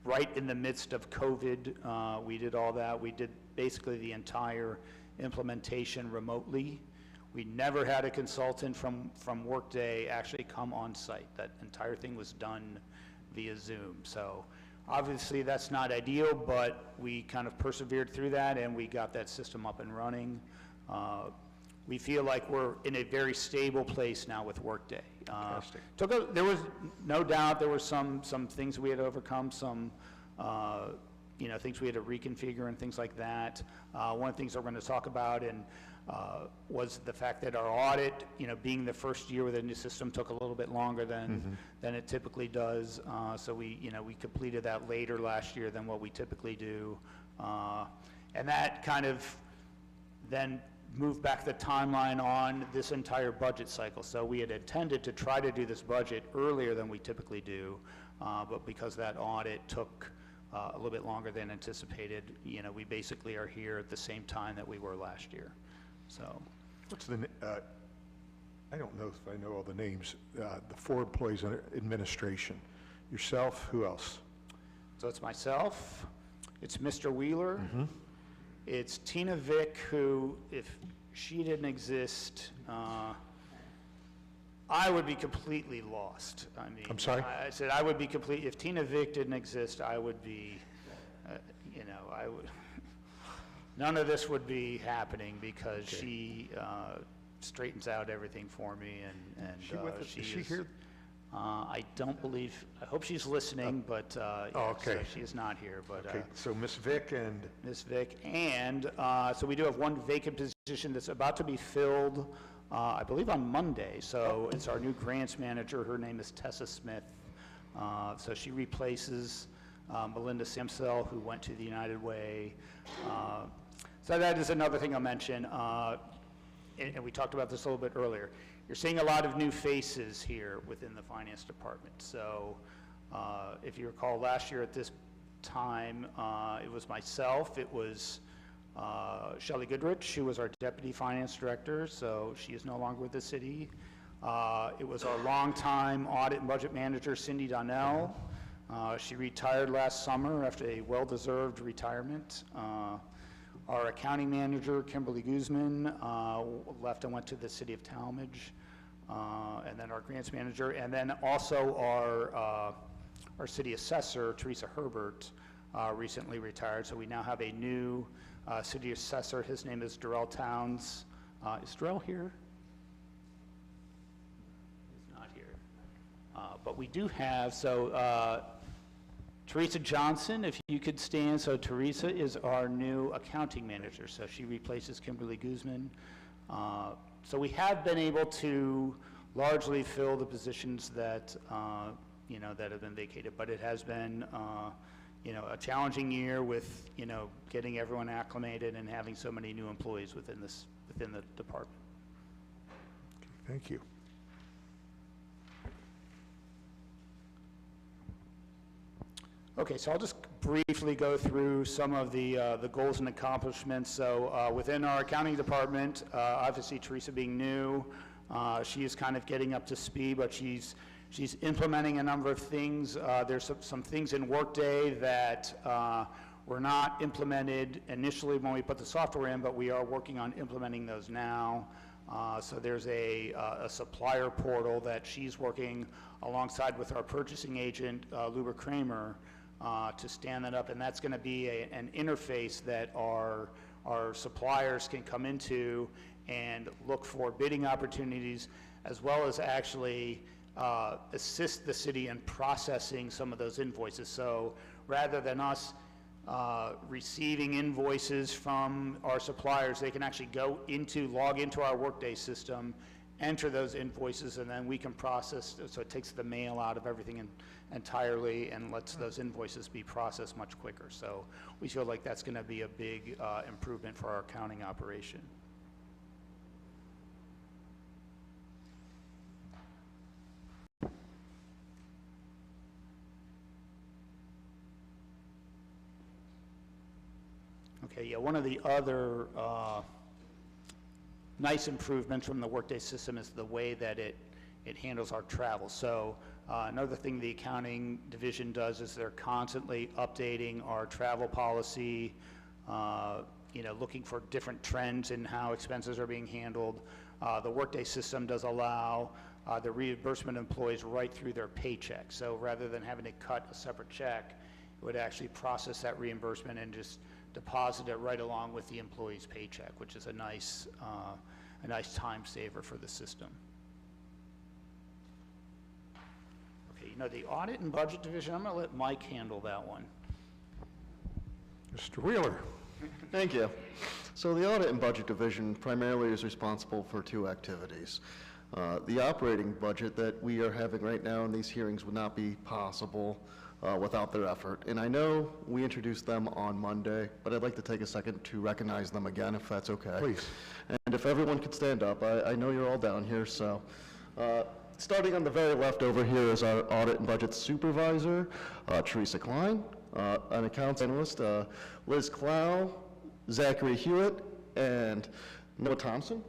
Right in the midst of COVID, we did all that. We did basically the entire implementation remotely. We never had a consultant from Workday actually come on site. That entire thing was done via Zoom. So obviously that's not ideal, but we kind of persevered through that and we got that system up and running. We feel like we're in a very stable place now with Workday. Fantastic. There was no doubt there were some things we had to overcome, some things we had to reconfigure and things like that. One of the things we're going to talk about was the fact that our audit, being the first year with a new system, took a little bit longer than it typically does. So we completed that later last year than what we typically do, and that kind of then moved back the timeline on this entire budget cycle. So we had intended to try to do this budget earlier than we typically do, but because that audit took a little bit longer than anticipated. You know, we basically are here at the same time that we were last year. So, What's the, I don't know if I know all the names, the 4 employees in administration. Yourself, who else? so it's myself, it's Mr. Wheeler, it's Tina Vick, who, if she didn't exist, I would be completely lost. I mean, I'm sorry? I said I would be if Tina Vick didn't exist, I would be, you know, I would, none of this would be happening because she straightens out everything for me, and She with us? Is she here? I don't believe, I hope she's listening, but, yeah, okay. so she is not here, but, Okay, so Ms. Vick and, Ms. Vick, and so we do have one vacant position that's about to be filled, I believe on Monday, so it's our new grants manager, her name is Tessa Smith. So she replaces Melinda Samsell, who went to the United Way. So that is another thing I'll mention, and we talked about this a little bit earlier. You're seeing a lot of new faces here within the finance department. So if you recall last year at this time, it was myself, it was Shelley Goodrich, who was our deputy finance director, so she is no longer with the city. It was our longtime audit and budget manager, Cindy Donnell. She retired last summer after a well-deserved retirement. Our accounting manager, Kimberly Guzman, left and went to the city of Talmadge. And then our grants manager, and then also our city assessor, Teresa Herbert, recently retired. So we now have a new city assessor. His name is Darrell Towns. Is Darrell here? He's not here. But we do have, so Teresa Johnson, if you could stand. So Teresa is our new accounting manager. So she replaces Kimberly Guzman. So we have been able to largely fill the positions that, you know, that have been vacated, but it has been, you know, a challenging year with, you know, getting everyone acclimated and having so many new employees within the department. thank you. Okay, so I'll just briefly go through some of the goals and accomplishments. So within our accounting department, obviously Teresa being new, she is kind of getting up to speed, but she's implementing a number of things. There's some things in Workday that were not implemented initially when we put the software in, but we are working on implementing those now. So there's a supplier portal that she's working alongside with our purchasing agent, Luber Kramer, to stand that up, and that's going to be an interface that our suppliers can come into and look for bidding opportunities, as well as actually assist the city in processing some of those invoices. So rather than us receiving invoices from our suppliers, they can actually log into our Workday system, enter those invoices, and then we can process, so it takes the mail out of everything entirely and lets those invoices be processed much quicker. So we feel like that's going to be a big improvement for our accounting operation. Okay, yeah, one of the other nice improvements from the Workday system is the way that it handles our travel. So another thing the accounting division does is they're constantly updating our travel policy, you know, looking for different trends in how expenses are being handled. The Workday system does allow the reimbursement employees right through their paycheck. So rather than having to cut a separate check, it would actually process that reimbursement and just deposit it right along with the employee's paycheck, which is a nice time saver for the system. Okay, you know, the audit and budget division, I'm going to let Mike handle that one. Mr. Wheeler. Thank you. So the Audit and Budget Division primarily is responsible for 2 activities. The operating budget that we are having right now in these hearings would not be possible without their effort. And I know we introduced them on Monday, but I'd like to take a second to recognize them again, if that's okay. Please. And if everyone could stand up, I know you're all down here, so. Starting on the very left over here is our Audit and Budget Supervisor, Teresa Klein. an accounts analyst, Liz Clow, Zachary Hewitt, and Noah Thompson.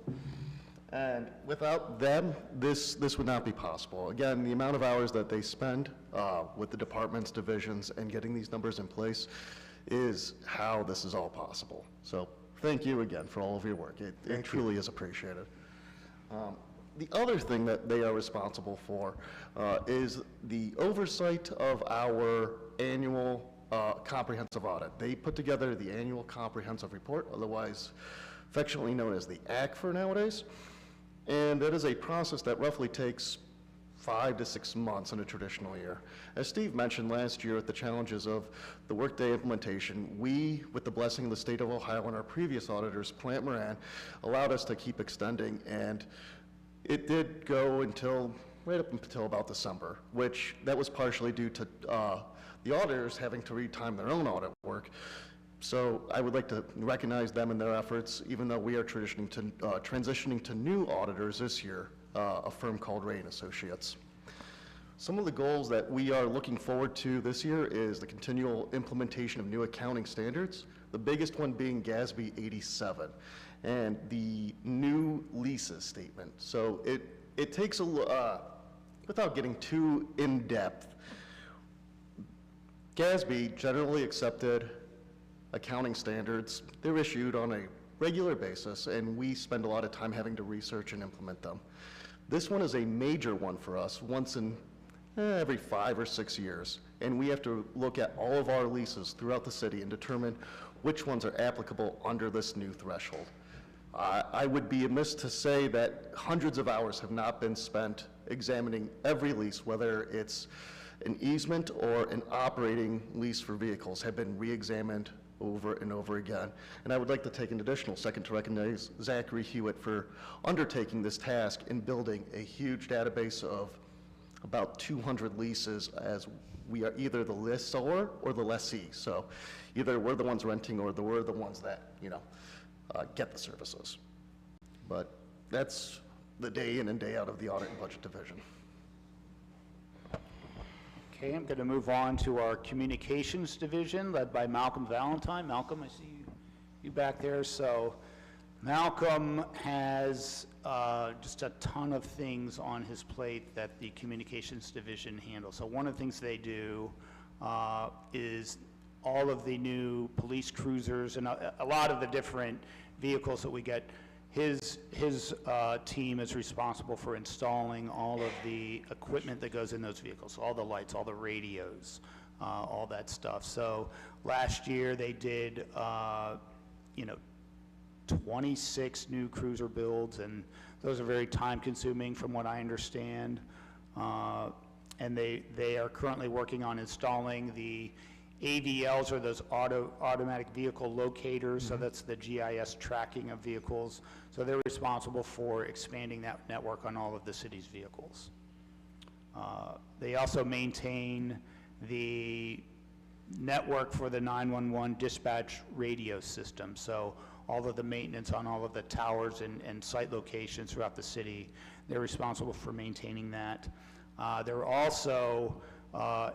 And without them, this would not be possible. Again, the amount of hours that they spend with the departments, divisions, and getting these numbers in place is how this is all possible. So thank you again for all of your work. It truly is appreciated. The other thing that they are responsible for is the oversight of our annual comprehensive audit. They put together the annual comprehensive report, otherwise affectionately known as the ACFR nowadays. And that is a process that roughly takes 5 to 6 months in a traditional year. As Steve mentioned last year, with the challenges of the Workday implementation, we, with the blessing of the state of Ohio and our previous auditors, Plant Moran, allowed us to keep extending, and it did go right up until about December, which that was partially due to the auditors having to retime their own audit work. So I would like to recognize them and their efforts, even though we are transitioning to new auditors this year, a firm called Ray & Associates. Some of the goals that we are looking forward to this year is the continual implementation of new accounting standards, the biggest one being GASB 87, and the new leases statement. So it takes without getting too in-depth, GASB, generally accepted accounting standards, they're issued on a regular basis, and we spend a lot of time having to research and implement them. This one is a major one for us, once in every 5 or 6 years, and we have to look at all of our leases throughout the city and determine which ones are applicable under this new threshold. I would be amiss to say that hundreds of hours have not been spent examining every lease, whether it's an easement or an operating lease for vehicles, have been re-examined over and over again. And I would like to take an additional second to recognize Zachary Hewitt for undertaking this task in building a huge database of about 200 leases, as we are either the lessor or the lessee. So either we're the ones renting or we're the ones that, get the services. But that's the day in and day out of the Audit and Budget Division. Okay, I'm going to move on to our Communications Division, led by Malcolm Valentine. Malcolm, I see you back there. So Malcolm has just a ton of things on his plate that the Communications Division handles. So one of the things they do is all of the new police cruisers and a lot of the different vehicles that we get. His team is responsible for installing all of the equipment that goes in those vehicles, all the lights, all the radios, all that stuff. So last year they did, 26 new cruiser builds, and those are very time-consuming from what I understand. And they are currently working on installing the AVLs, or those automatic vehicle locators, so that's the GIS tracking of vehicles. So they're responsible for expanding that network on all of the city's vehicles. They also maintain the network for the 911 dispatch radio system. So all of the maintenance on all of the towers and site locations throughout the city, they're responsible for maintaining that. They're also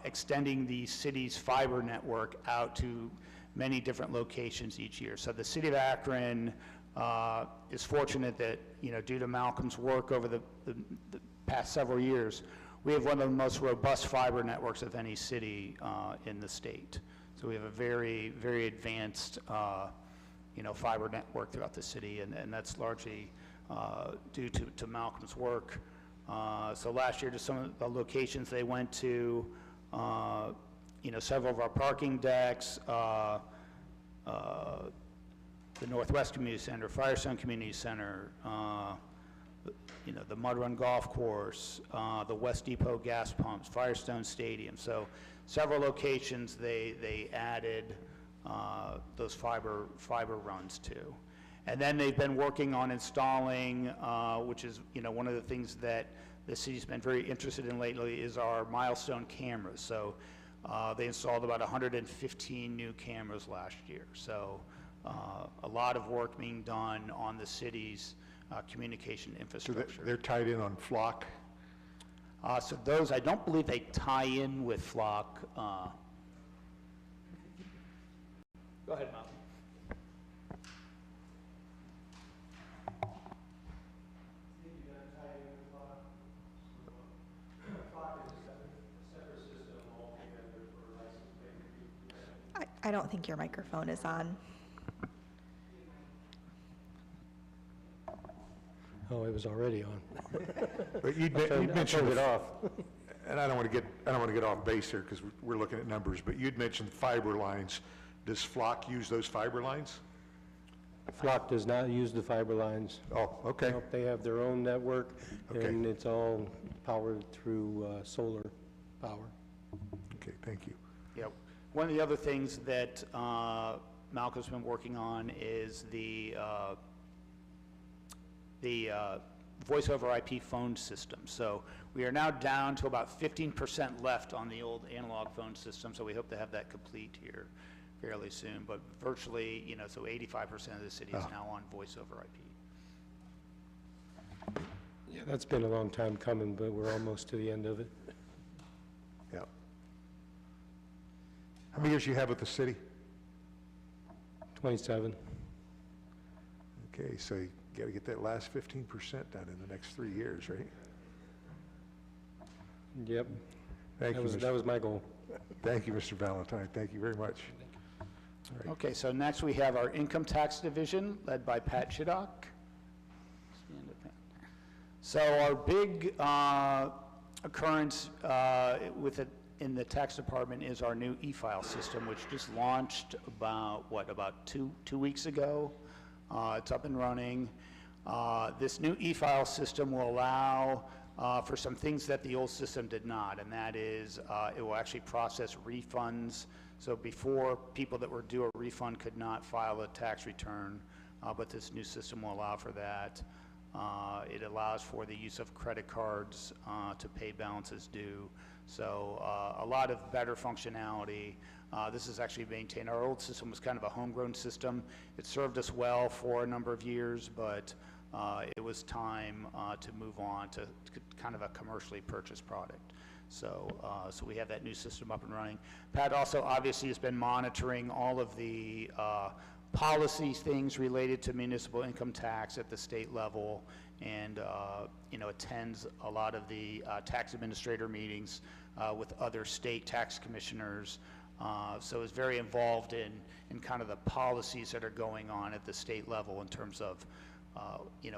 extending the city's fiber network out to many different locations each year. So the city of Akron is fortunate that, due to Malcolm's work over the past several years, we have one of the most robust fiber networks of any city in the state. So we have a very, very advanced, fiber network throughout the city, and that's largely due to Malcolm's work. So last year, just some of the locations they went to, several of our parking decks, the Northwest Community Center, Firestone Community Center, the Mud Run Golf Course, the West Depot gas pumps, Firestone Stadium. So several locations they added those fiber runs to. And then they've been working on installing, which is, one of the things that the city's been very interested in lately, is our milestone cameras. So they installed about 115 new cameras last year. So a lot of work being done on the city's communication infrastructure. So they're tied in on Flock? So those, I don't believe they tie in with Flock. Go ahead, Malcolm. I don't think your microphone is on. Oh, it was already on. But you'd I mentioned, turned it off. and I don't want to get off base here because we're looking at numbers, but you'd mentioned fiber lines. Does Flock use those fiber lines? Flock does not use the fiber lines. Oh, okay, Nope, they have their own network, Okay. and it's all powered through solar power. okay, thank you. Yeah, one of the other things that Malcolm's been working on is the voice over IP phone system. So we are now down to about 15% left on the old analog phone system, so we hope to have that complete here fairly soon. But virtually, you know, so 85% of the city is now on voice over IP. Yeah, that's been a long time coming, but we're almost to the end of it. Yeah. How many years you have with the city? 27. Okay, so you got to get that last 15% done in the next 3 years, right? Yep. Thank you, That was my goal. Thank you, Mr. Valentine. Thank you very much. All right. Okay, so next we have our income tax division led by Pat Shiddock. Stand up, Pat. So our big occurrence in the tax department is our new e-file system, which just launched about two weeks ago. It's up and running. This new e-file system will allow for some things that the old system did not, and that is it will actually process refunds. So before, people that were due a refund could not file a tax return, but this new system will allow for that. It allows for the use of credit cards to pay balances due. So a lot of better functionality. This is actually maintained. Our old system was kind of a homegrown system. It served us well for a number of years, but it was time to move on to kind of a commercially purchased product. So we have that new system up and running. Pat also obviously has been monitoring all of the policy things related to municipal income tax at the state level, and attends a lot of the tax administrator meetings with other state tax commissioners. So is very involved in kind of the policies that are going on at the state level in terms of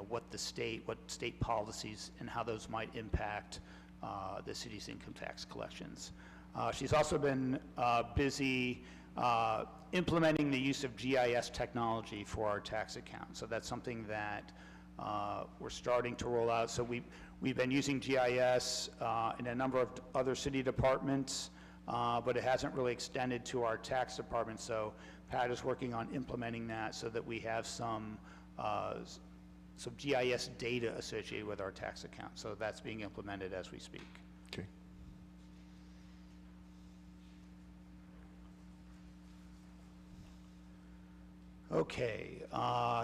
what state policies and how those might impact the city's income tax collections. She's also been busy implementing the use of GIS technology for our tax account. So that's something that we're starting to roll out. So we've been using GIS in a number of other city departments, but it hasn't really extended to our tax department. So Pat is working on implementing that so that we have some GIS data associated with our tax account. So that's being implemented as we speak. Okay. Okay,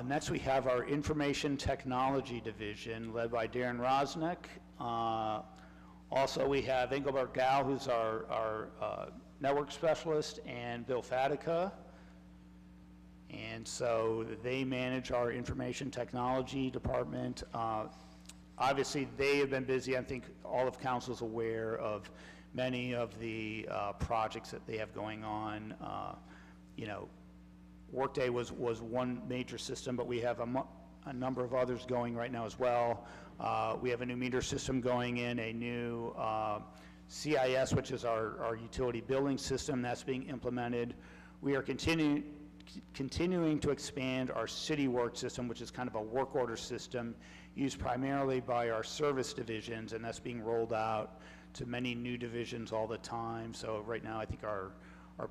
next we have our Information Technology Division led by Darren Rosnick. Also we have Engelbert Gao, who's our network specialist, and Bill Fatica. And so they manage our Information Technology Department. Obviously, they have been busy. I think all of council is aware of many of the projects that they have going on. Workday was one major system, but we have a number of others going right now as well. We have a new meter system going in, a new CIS, which is our utility billing system that's being implemented. We are continuing to expand our city work system, which is kind of a work order system used primarily by our service divisions, and that's being rolled out to many new divisions all the time. So right now, I think our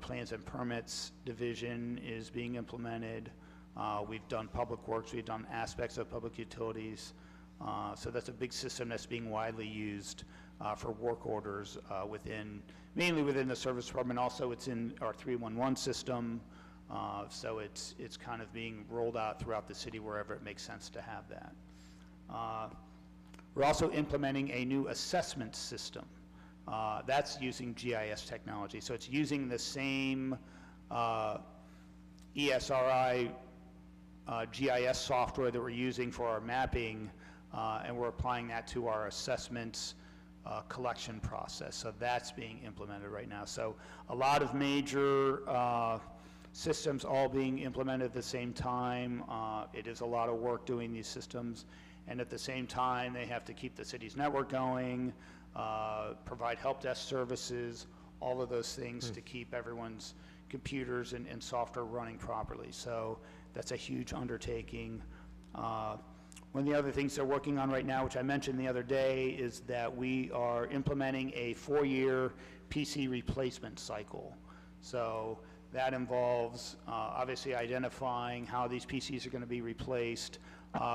plans and permits division is being implemented. We've done public works, we've done aspects of public utilities. So that's a big system that's being widely used for work orders mainly within the service department. Also, it's in our 311 system. So it's kind of being rolled out throughout the city wherever it makes sense to have that. We're also implementing a new assessment system. That's using GIS technology. So it's using the same ESRI GIS software that we're using for our mapping, and we're applying that to our assessments collection process. So that's being implemented right now. So a lot of major systems all being implemented at the same time. It is a lot of work doing these systems, and at the same time they have to keep the city's network going, provide help desk services, all of those things to keep everyone's computers and software running properly. So that's a huge undertaking. One of the other things they're working on right now, which I mentioned the other day, is that we are implementing a 4-year PC replacement cycle. So that involves obviously identifying how these PCs are going to be replaced.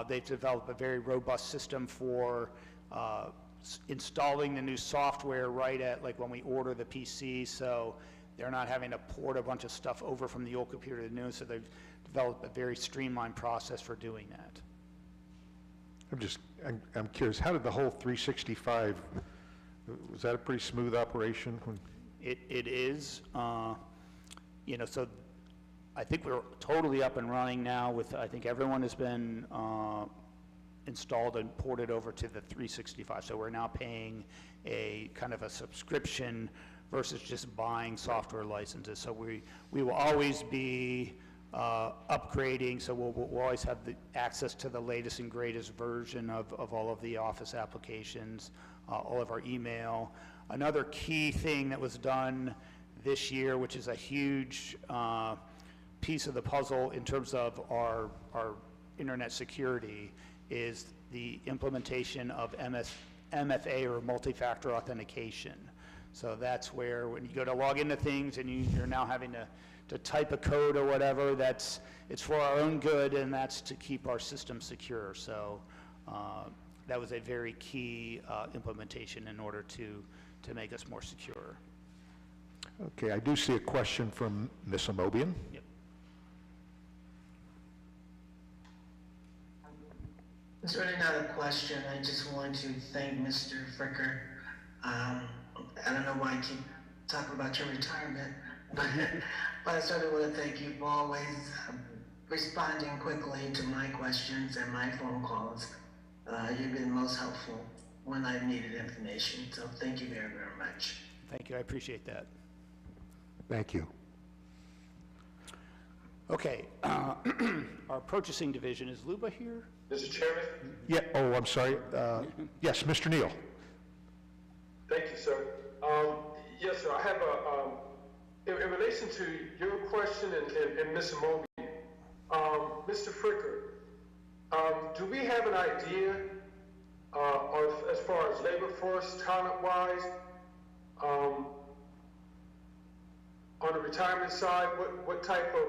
They've developed a very robust system for installing the new software right at like when we order the PC, so they're not having to port a bunch of stuff over from the old computer to the new, so they've developed a very streamlined process for doing that. I'm curious, how did the whole 365, was that a pretty smooth operation? It is, you know, so I think we're totally up and running now with, I think everyone has been installed and ported over to the 365. So we're now paying a kind of a subscription versus just buying software licenses. So we will always be upgrading, so we'll always have the access to the latest and greatest version of all of the Office applications, all of our email. Another key thing that was done this year, which is a huge piece of the puzzle in terms of our internet security, is the implementation of MFA, or multi-factor authentication. So that's where when you go to log into things and you're now having to type a code or whatever, it's for our own good, and that's to keep our system secure. So that was a very key implementation in order to make us more secure. Okay, I do see a question from Ms. Amobian. Yep. It's really not a question. I just want to thank Mr. Fricker. I don't know why I keep talking about your retirement, but I certainly want to thank you for always responding quickly to my questions and my phone calls. You've been most helpful when I've needed information, so thank you very, very much. Thank you, I appreciate that. Thank you. Okay, our purchasing division, is Luba here? Mr. Chairman? Yeah, oh, I'm sorry. Yes, Mr. Neal. Thank you, sir. Yes, sir, I have in relation to your question and Ms. Moby, Mr. Fricker, do we have an idea as far as labor force, talent-wise, on the retirement side, what type of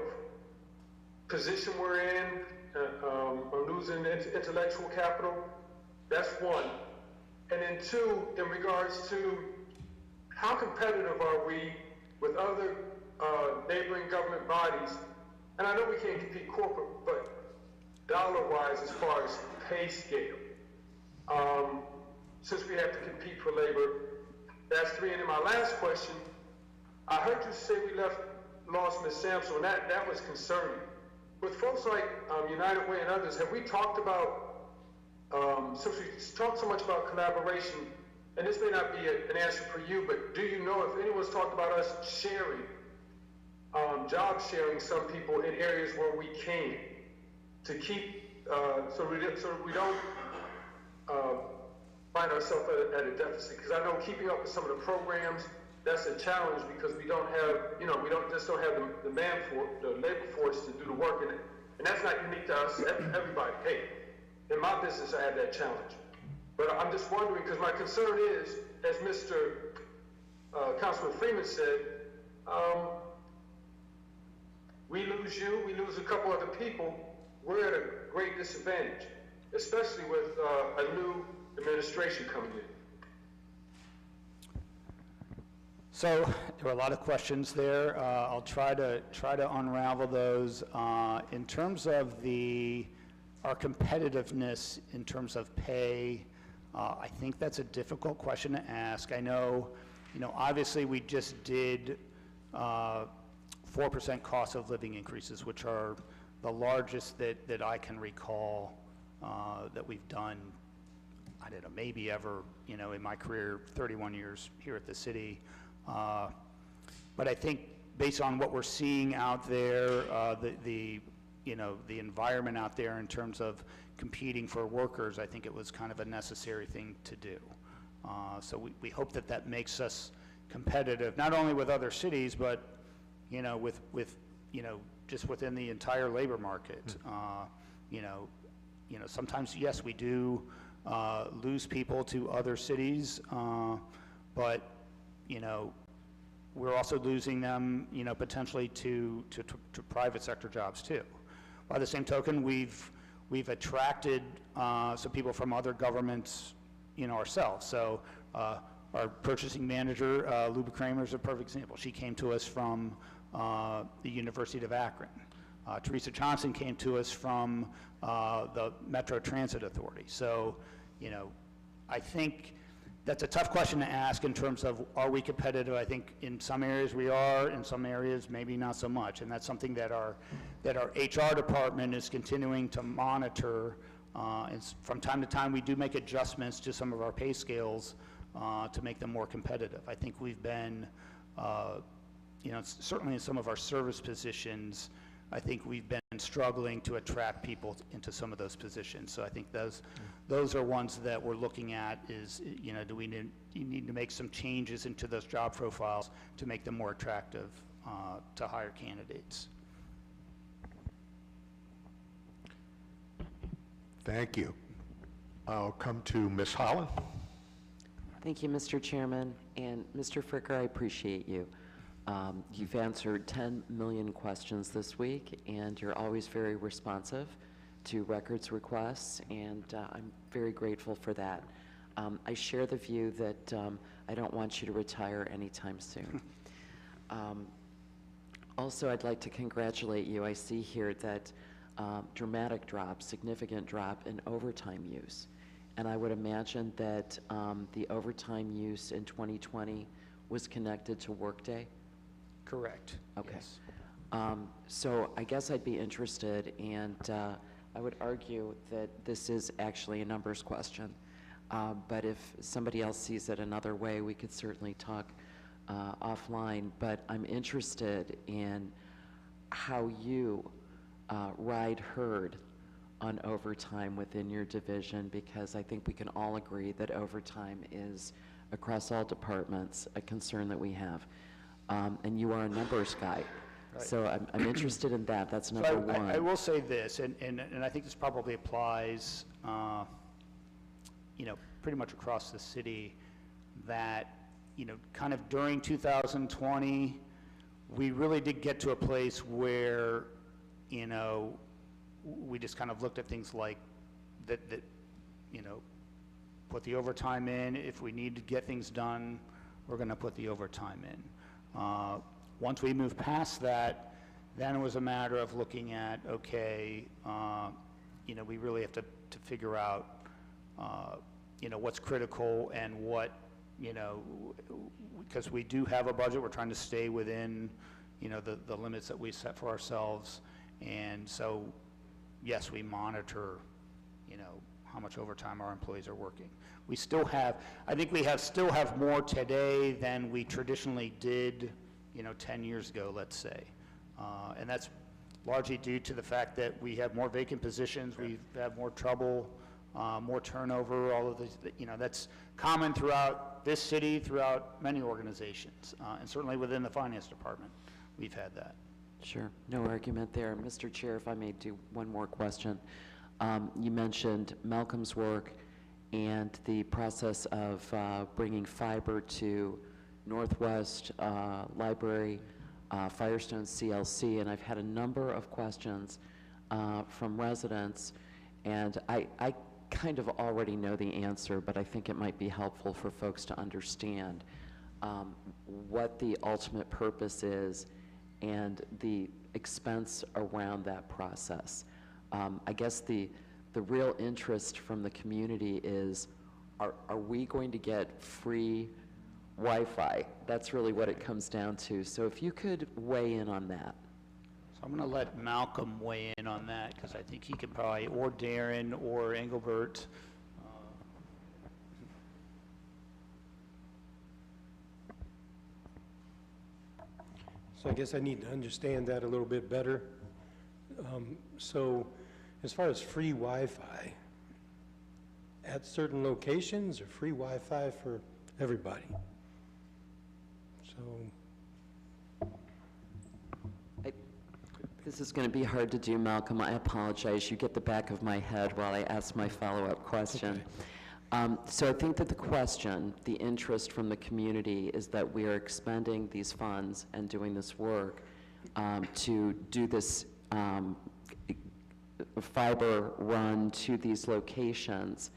position we're in, or losing intellectual capital? That's one. And then two, in regards to how competitive are we with other neighboring government bodies? And I know we can't compete corporate, but dollar-wise as far as pay scale. Since we have to compete for labor, that's three. And then my last question, I heard you say we lost Ms. Sampson, and that was concerning. With folks like United Way and others, have we talked about, since we talked so much about collaboration, and this may not be an answer for you, but do you know if anyone's talked about us sharing, job sharing some people in areas where we can, to keep, so we don't find ourselves at a deficit? Because I know keeping up with some of the programs, that's a challenge because we don't have, we don't have the labor force to do the work in it. And that's not unique to us, everybody. Hey, in my business, I have that challenge. But I'm just wondering, because my concern is, as Mr. Councilman Freeman said, we lose you, we lose a couple other people, we're at a great disadvantage, especially with a new administration coming in. So there were a lot of questions there. I'll try to unravel those. In terms of our competitiveness in terms of pay, I think that's a difficult question to ask. I know, obviously we just did 4 4% cost of living increases, which are the largest that I can recall that we've done, I don't know, maybe ever, in my career, 31 years here at the city. But I think based on what we're seeing out there, the environment out there in terms of competing for workers, I think it was kind of a necessary thing to do. So we hope that makes us competitive, not only with other cities, but, with just within the entire labor market. Sometimes, yes, we do lose people to other cities, but, we're also losing them, potentially to private sector jobs too. By the same token, we've attracted some people from other governments, ourselves. So our purchasing manager, Luba Kramer, is a perfect example. She came to us from the University of Akron. Teresa Johnson came to us from the Metro Transit Authority. So, I think that's a tough question to ask in terms of, are we competitive? I think in some areas we are, in some areas maybe not so much, and that's something that our HR department is continuing to monitor. And from time to time, we do make adjustments to some of our pay scales to make them more competitive. I think we've been, certainly in some of our service positions, I think we've been struggling to attract people into some of those positions. So I think those are ones that we're looking at is, do we need to make some changes into those job profiles to make them more attractive to hire candidates. Thank you. I'll come to Ms. Holland. Thank you, Mr. Chairman. And Mr. Fricker, I appreciate you. You've answered 10 million questions this week, and you're always very responsive to records requests, and I'm very grateful for that. I share the view that I don't want you to retire anytime soon. Also, I'd like to congratulate you. I see here that dramatic drop, significant drop in overtime use. And I would imagine that the overtime use in 2020 was connected to Workday? Correct. Okay. Yes. So I guess I'd be interested, and I would argue that this is actually a numbers question. But if somebody else sees it another way, we could certainly talk offline. But I'm interested in how you ride herd on overtime within your division, because I think we can all agree that overtime is, across all departments, a concern that we have. And you are a numbers guy. Right. So I'm interested in that. That's number one. I will say this, and I think this probably applies, pretty much across the city, that, kind of during 2020, we really did get to a place where, we just kind of looked at things like that, put the overtime in. If we need to get things done, we're going to put the overtime in. Once we moved past that, then it was a matter of looking at, okay, we really have to figure out, what's critical and what, because we do have a budget, we're trying to stay within, the limits that we set for ourselves. And so, yes, we monitor, how much overtime our employees are working. We still have, I think we still have more today than we traditionally did, 10 years ago, let's say. And that's largely due to the fact that we have more vacant positions, we have more trouble, more turnover, all of these, that's common throughout this city, throughout many organizations, and certainly within the finance department, we've had that. Sure, no argument there. Mr. Chair, if I may do one more question. You mentioned Malcolm's work and the process of bringing fiber to Northwest Library, Firestone CLC, and I've had a number of questions from residents, and I kind of already know the answer, but I think it might be helpful for folks to understand what the ultimate purpose is and the expense around that process. I guess the real interest from the community is, are we going to get free Wi-Fi. That's really what it comes down to. So if you could weigh in on that. So I'm going to let Malcolm weigh in on that, because I think he can probably, or Darren, or Engelbert. So I guess I need to understand that a little bit better. So as far as free Wi-Fi, at certain locations, or free Wi-Fi for everybody? So, This is going to be hard to do, Malcolm. I apologize. You get the back of my head while I ask my follow-up question. So I think that the question, the interest from the community is that we are expending these funds and doing this work to do this fiber run to these locations.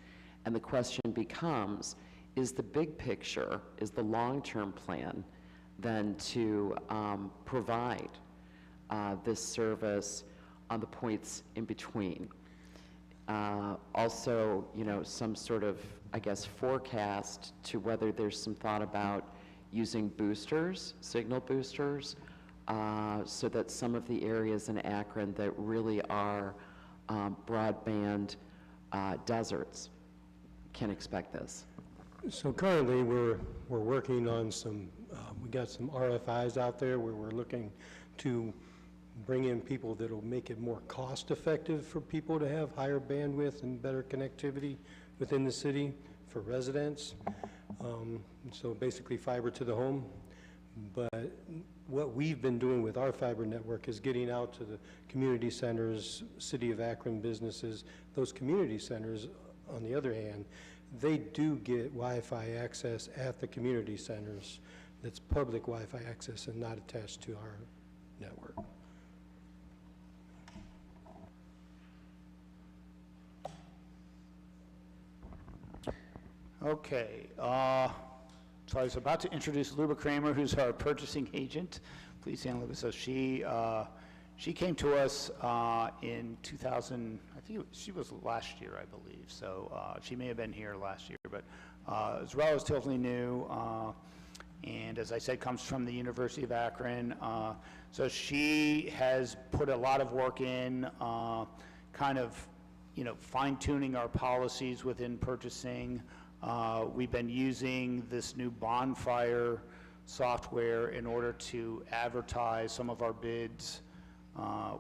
And the question becomes, is the big picture, is the long-term plan then to provide this service on the points in between? Also, you know, some sort of, I guess, forecast to whether there's some thought about using boosters, signal boosters, so that some of the areas in Akron that really are broadband deserts can expect this. so currently we're working on some, we got some RFIs out there where we're looking to bring in people that'll make it more cost-effective for people to have higher bandwidth and better connectivity within the city for residents. So basically fiber to the home. But what we've been doing with our fiber network is getting out to the community centers, City of Akron businesses. Those community centers, on the other hand, they do get Wi-Fi access at the community centers. That's public Wi-Fi access and not attached to our network. Okay, so I was about to introduce Luba Kramer, who's our purchasing agent. Please stand, Luba. So she came to us in 2000, I think she was last year, I believe. So she may have been here last year, but is relatively new. And as I said, comes from the University of Akron. So she has put a lot of work in, kind of, you know, fine-tuning our policies within purchasing. We've been using this new Bonfire software in order to advertise some of our bids,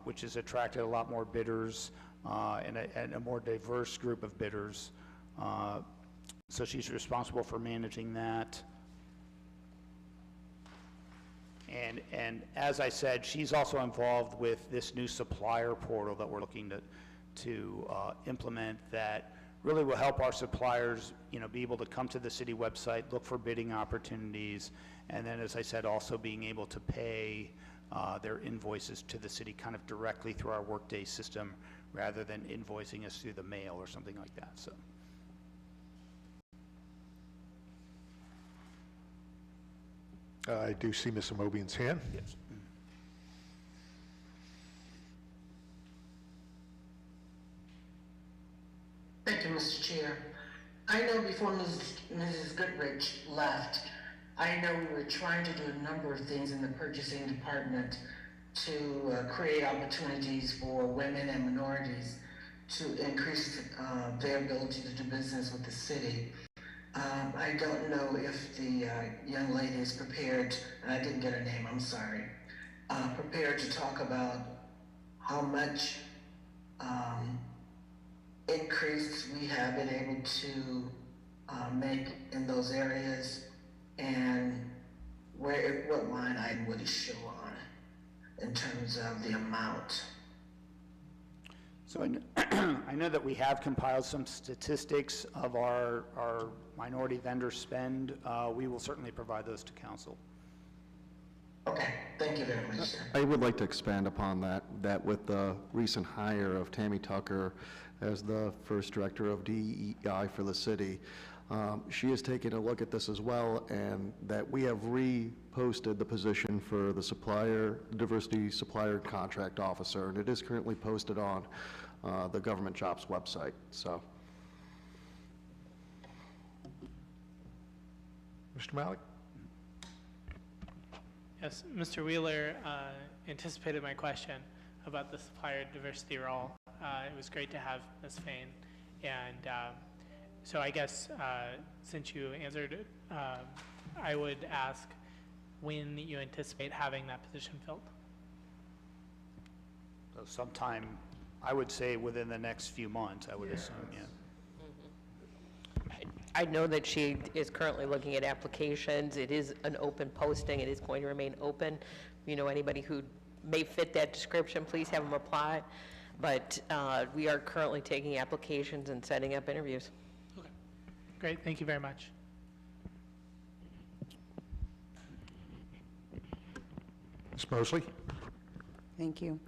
which has attracted a lot more bidders and a more diverse group of bidders. So she's responsible for managing that. And as I said, she's also involved with this new supplier portal that we're looking to implement that really will help our suppliers, you know, be able to come to the city website, look for bidding opportunities, and then, as I said, also being able to pay their invoices to the city kind of directly through our Workday system rather than invoicing us through the mail or something like that. So. I do see Ms. Amobian's hand. Yes. Thank you, Mr. Chair. I know before Mrs. Goodrich left, I know we were trying to do a number of things in the purchasing department to create opportunities for women and minorities to increase their ability to do business with the city. I don't know if the young lady is prepared, and I didn't get her name, I'm sorry, prepared to talk about how much increase we have been able to make in those areas, and what line item would it show on in terms of the amount. So I know that we have compiled some statistics of our minority vendor spend. We will certainly provide those to council. Okay, thank you very much, sir. I would like to expand upon that with the recent hire of Tammy Tucker as the first director of DEI for the city. She has taken a look at this as well, and that we have reposted the position for the diversity supplier contract officer, and it is currently posted on the government jobs website. So, Mr. Malik? Yes, Mr. Wheeler anticipated my question about the supplier diversity role. It was great to have Ms. Fain. And so I guess since you answered it, I would ask when you anticipate having that position filled. So sometime, I would say within the next few months, I would assume, yeah. I know that she is currently looking at applications. It is an open posting. It is going to remain open. You know, anybody who may fit that description, please have them apply. But we are currently taking applications and setting up interviews. Okay. Great. Thank you very much. Ms. Mosley? Thank you.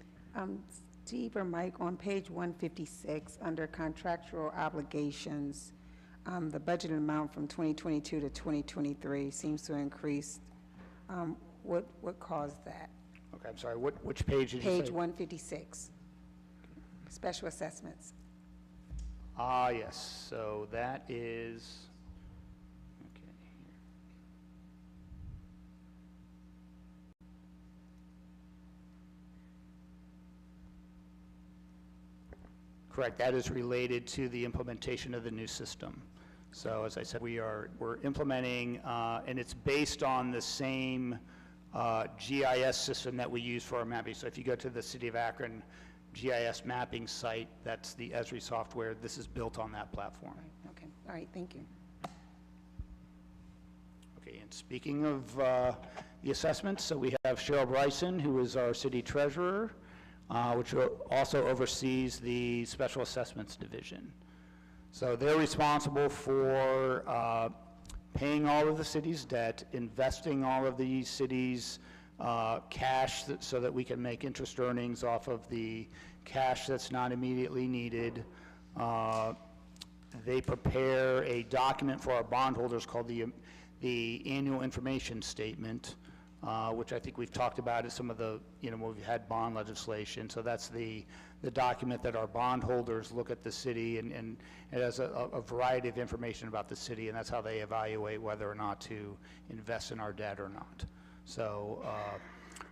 Steve or Mike, on page 156, under contractual obligations, the budget amount from 2022 to 2023 seems to increase. What caused that? Okay, I'm sorry, which page did you say? Page 156, special assessments. Ah, yes, so that is, okay. Correct, that is related to the implementation of the new system. So as I said, we're implementing, and it's based on the same GIS system that we use for our mapping. So if you go to the City of Akron GIS mapping site, that's the Esri software. This is built on that platform. Okay, all right, thank you. Okay, and speaking of the assessments, so we have Cheryl Bryson, who is our city treasurer, which also oversees the special assessments division. So they're responsible for paying all of the city's debt, investing all of the city's cash so that we can make interest earnings off of the cash that's not immediately needed. They prepare a document for our bondholders called the annual information statement, which I think we've talked about as some of the, when we've had bond legislation. So that's the document that our bondholders look at the city, and it has a variety of information about the city, and that's how they evaluate whether or not to invest in our debt or not. So,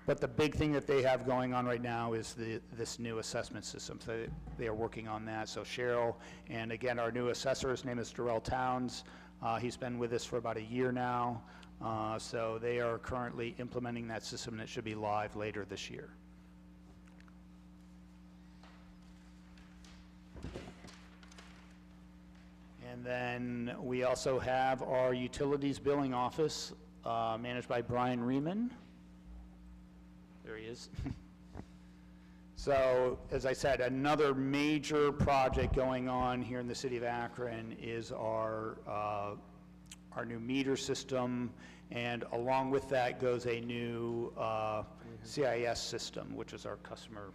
but the big thing that they have going on right now is this new assessment system. So they are working on that. So Cheryl, and again, our new assessor, his name is Darrell Towns. He's been with us for about a year now. So they are currently implementing that system, and it should be live later this year. And then we also have our utilities billing office, managed by Brian Riemann. There he is. So, as I said, another major project going on here in the city of Akron is our new meter system, and along with that goes a new CIS system, which is our customer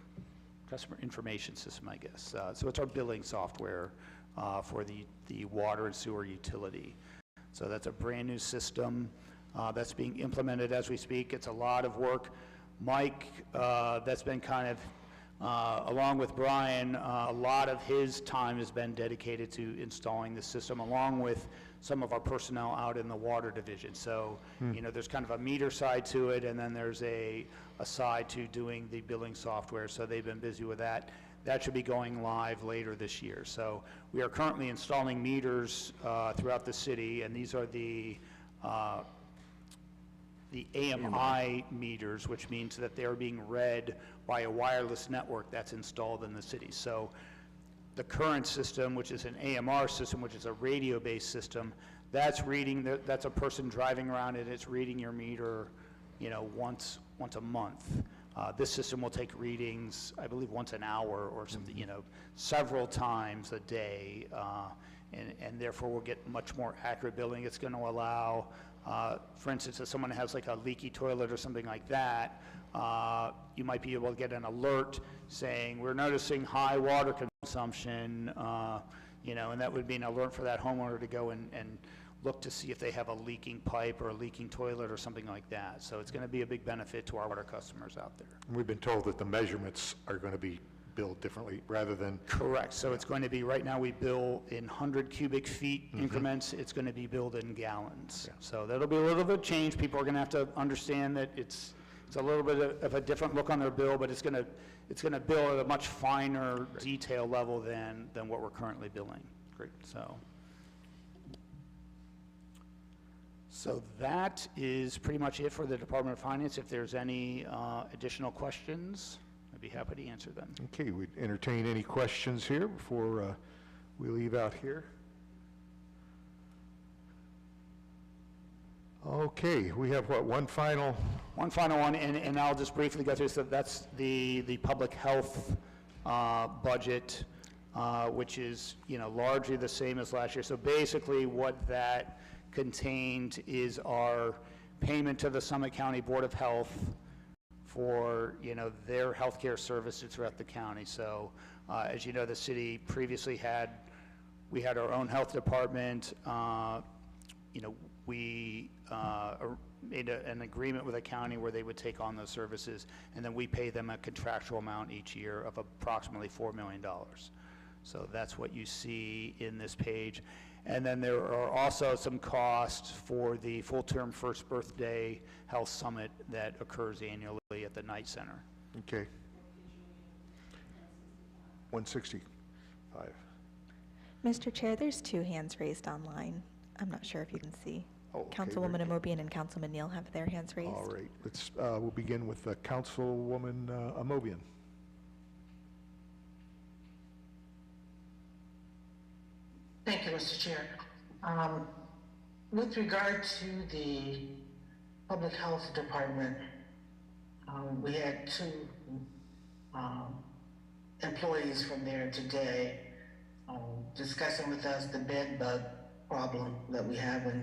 information system, I guess. So it's our billing software for the water and sewer utility. So that's a brand new system that's being implemented as we speak. It's a lot of work. Mike, that's been kind of, along with Brian, a lot of his time has been dedicated to installing the system, along with some of our personnel out in the water division. So, there's kind of a meter side to it, and then there's a side to doing the billing software. So they've been busy with that. That should be going live later this year. So we are currently installing meters throughout the city, and these are the AMI meters, which means that they are being read by a wireless network that's installed in the city. So the current system, which is an AMR system, which is a radio-based system, that's reading, that's a person driving around and it's reading your meter, once a month. This system will take readings, I believe, once an hour or something, several times a day, and therefore we'll get much more accurate billing. It's going to allow, for instance, if someone has like a leaky toilet or something like that, you might be able to get an alert saying, we're noticing high water consumption, and that would be an alert for that homeowner to go and look to see if they have a leaking pipe or a leaking toilet or something like that. So it's going to be a big benefit to our water customers out there. We've been told that the measurements are going to be billed differently, rather than, Correct. So it's going to be, right now, we bill in 100 cubic feet increments. It's going to be billed in gallons. So that'll be a little bit of change. People are going to have to understand that it's a little bit of a different look on their bill, but it's going to bill at a much finer detail level than what we're currently billing. great. So that is pretty much it for the Department of Finance. If there's any additional questions, I'd be happy to answer them. Okay, we entertain any questions here before we leave out here. Okay, we have what, one final One final one, and I'll just briefly go through, so that's the public health budget, which is, largely the same as last year. So basically, what that contained is our payment to the Summit County Board of Health for, their healthcare services throughout the county. So, as you know, the city previously we had our own health department. We made an agreement with the county where they would take on those services, and then we pay them a contractual amount each year of approximately $4 million. So that's what you see in this page. And then there are also some costs for the full-term First Birthday Health Summit that occurs annually at the Knight Center. Okay. 165. Mr. Chair, there's 2 hands raised online. I'm not sure if you can see. Oh, okay, Councilwoman very Amobian and Councilman Neal have their hands raised. All right, we'll begin with Councilwoman Amobian. Thank you, Mr. Chair. With regard to the Public Health Department, we had 2 employees from there today discussing with us the bed bug problem that we have in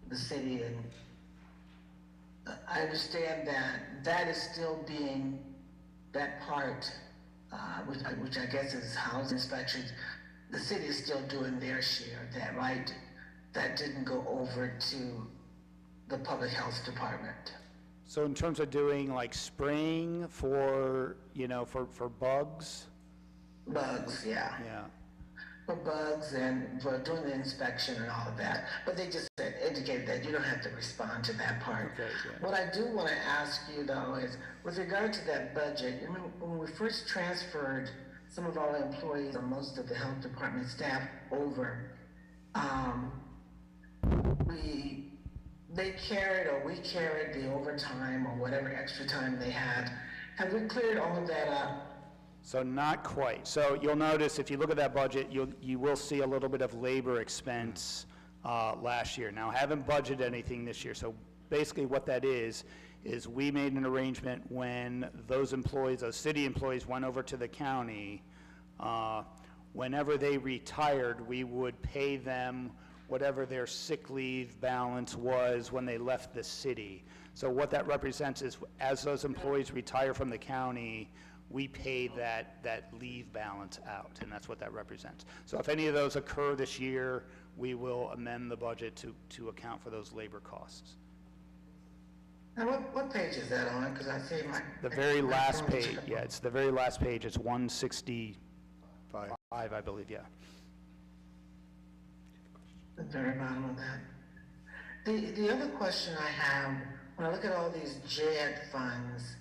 the city, and I understand that is still being, that part, which I guess is housing inspections, the city is still doing their share of that, right? That didn't go over to the Public Health Department. So in terms of doing like spraying for, for bugs? Bugs, yeah. Yeah. For bugs and for doing the inspection and all of that. But they just indicated that you don't have to respond to that part. Okay, yeah. What I do want to ask you though is, with regard to that budget, when we first transferred some of our employees or most of the health department staff over, we carried the overtime or whatever extra time they had. Have we cleared all of that up? So not quite. So you'll notice if you look at that budget, you will see a little bit of labor expense last year. Now, I haven't budgeted anything this year. So basically what that is we made an arrangement when those employees, those city employees, went over to the county. Whenever they retired, we would pay them whatever their sick leave balance was when they left the city. So what that represents is, as those employees retire from the county, we pay that leave balance out, and that's what that represents. So if any of those occur this year, we will amend the budget to account for those labor costs. And what page is that on? Because I see The very last page, yeah, it's the very last page. It's 165, I believe, yeah. The very bottom of that. The other question I have, when I look at all these JED funds,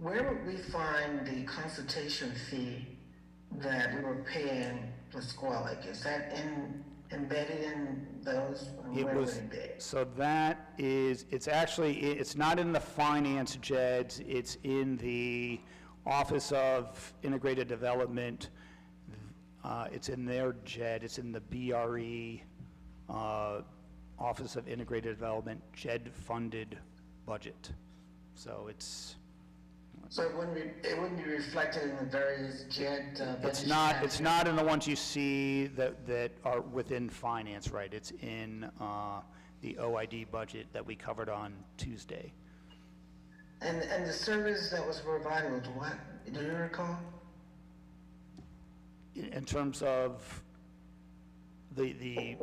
where would we find the consultation fee that we were paying Pasquale? Is that embedded in those? It was, so that is, it's not in the finance JEDs, it's in the Office of Integrated Development. It's in their JED, it's in the BRE, Office of Integrated Development, JED-funded budget. So it's... So it wouldn't be reflected in the various JED It's not in the ones you see that are within finance, right? It's in the OID budget that we covered on Tuesday. And the service that was provided was what? Do you recall? In terms of the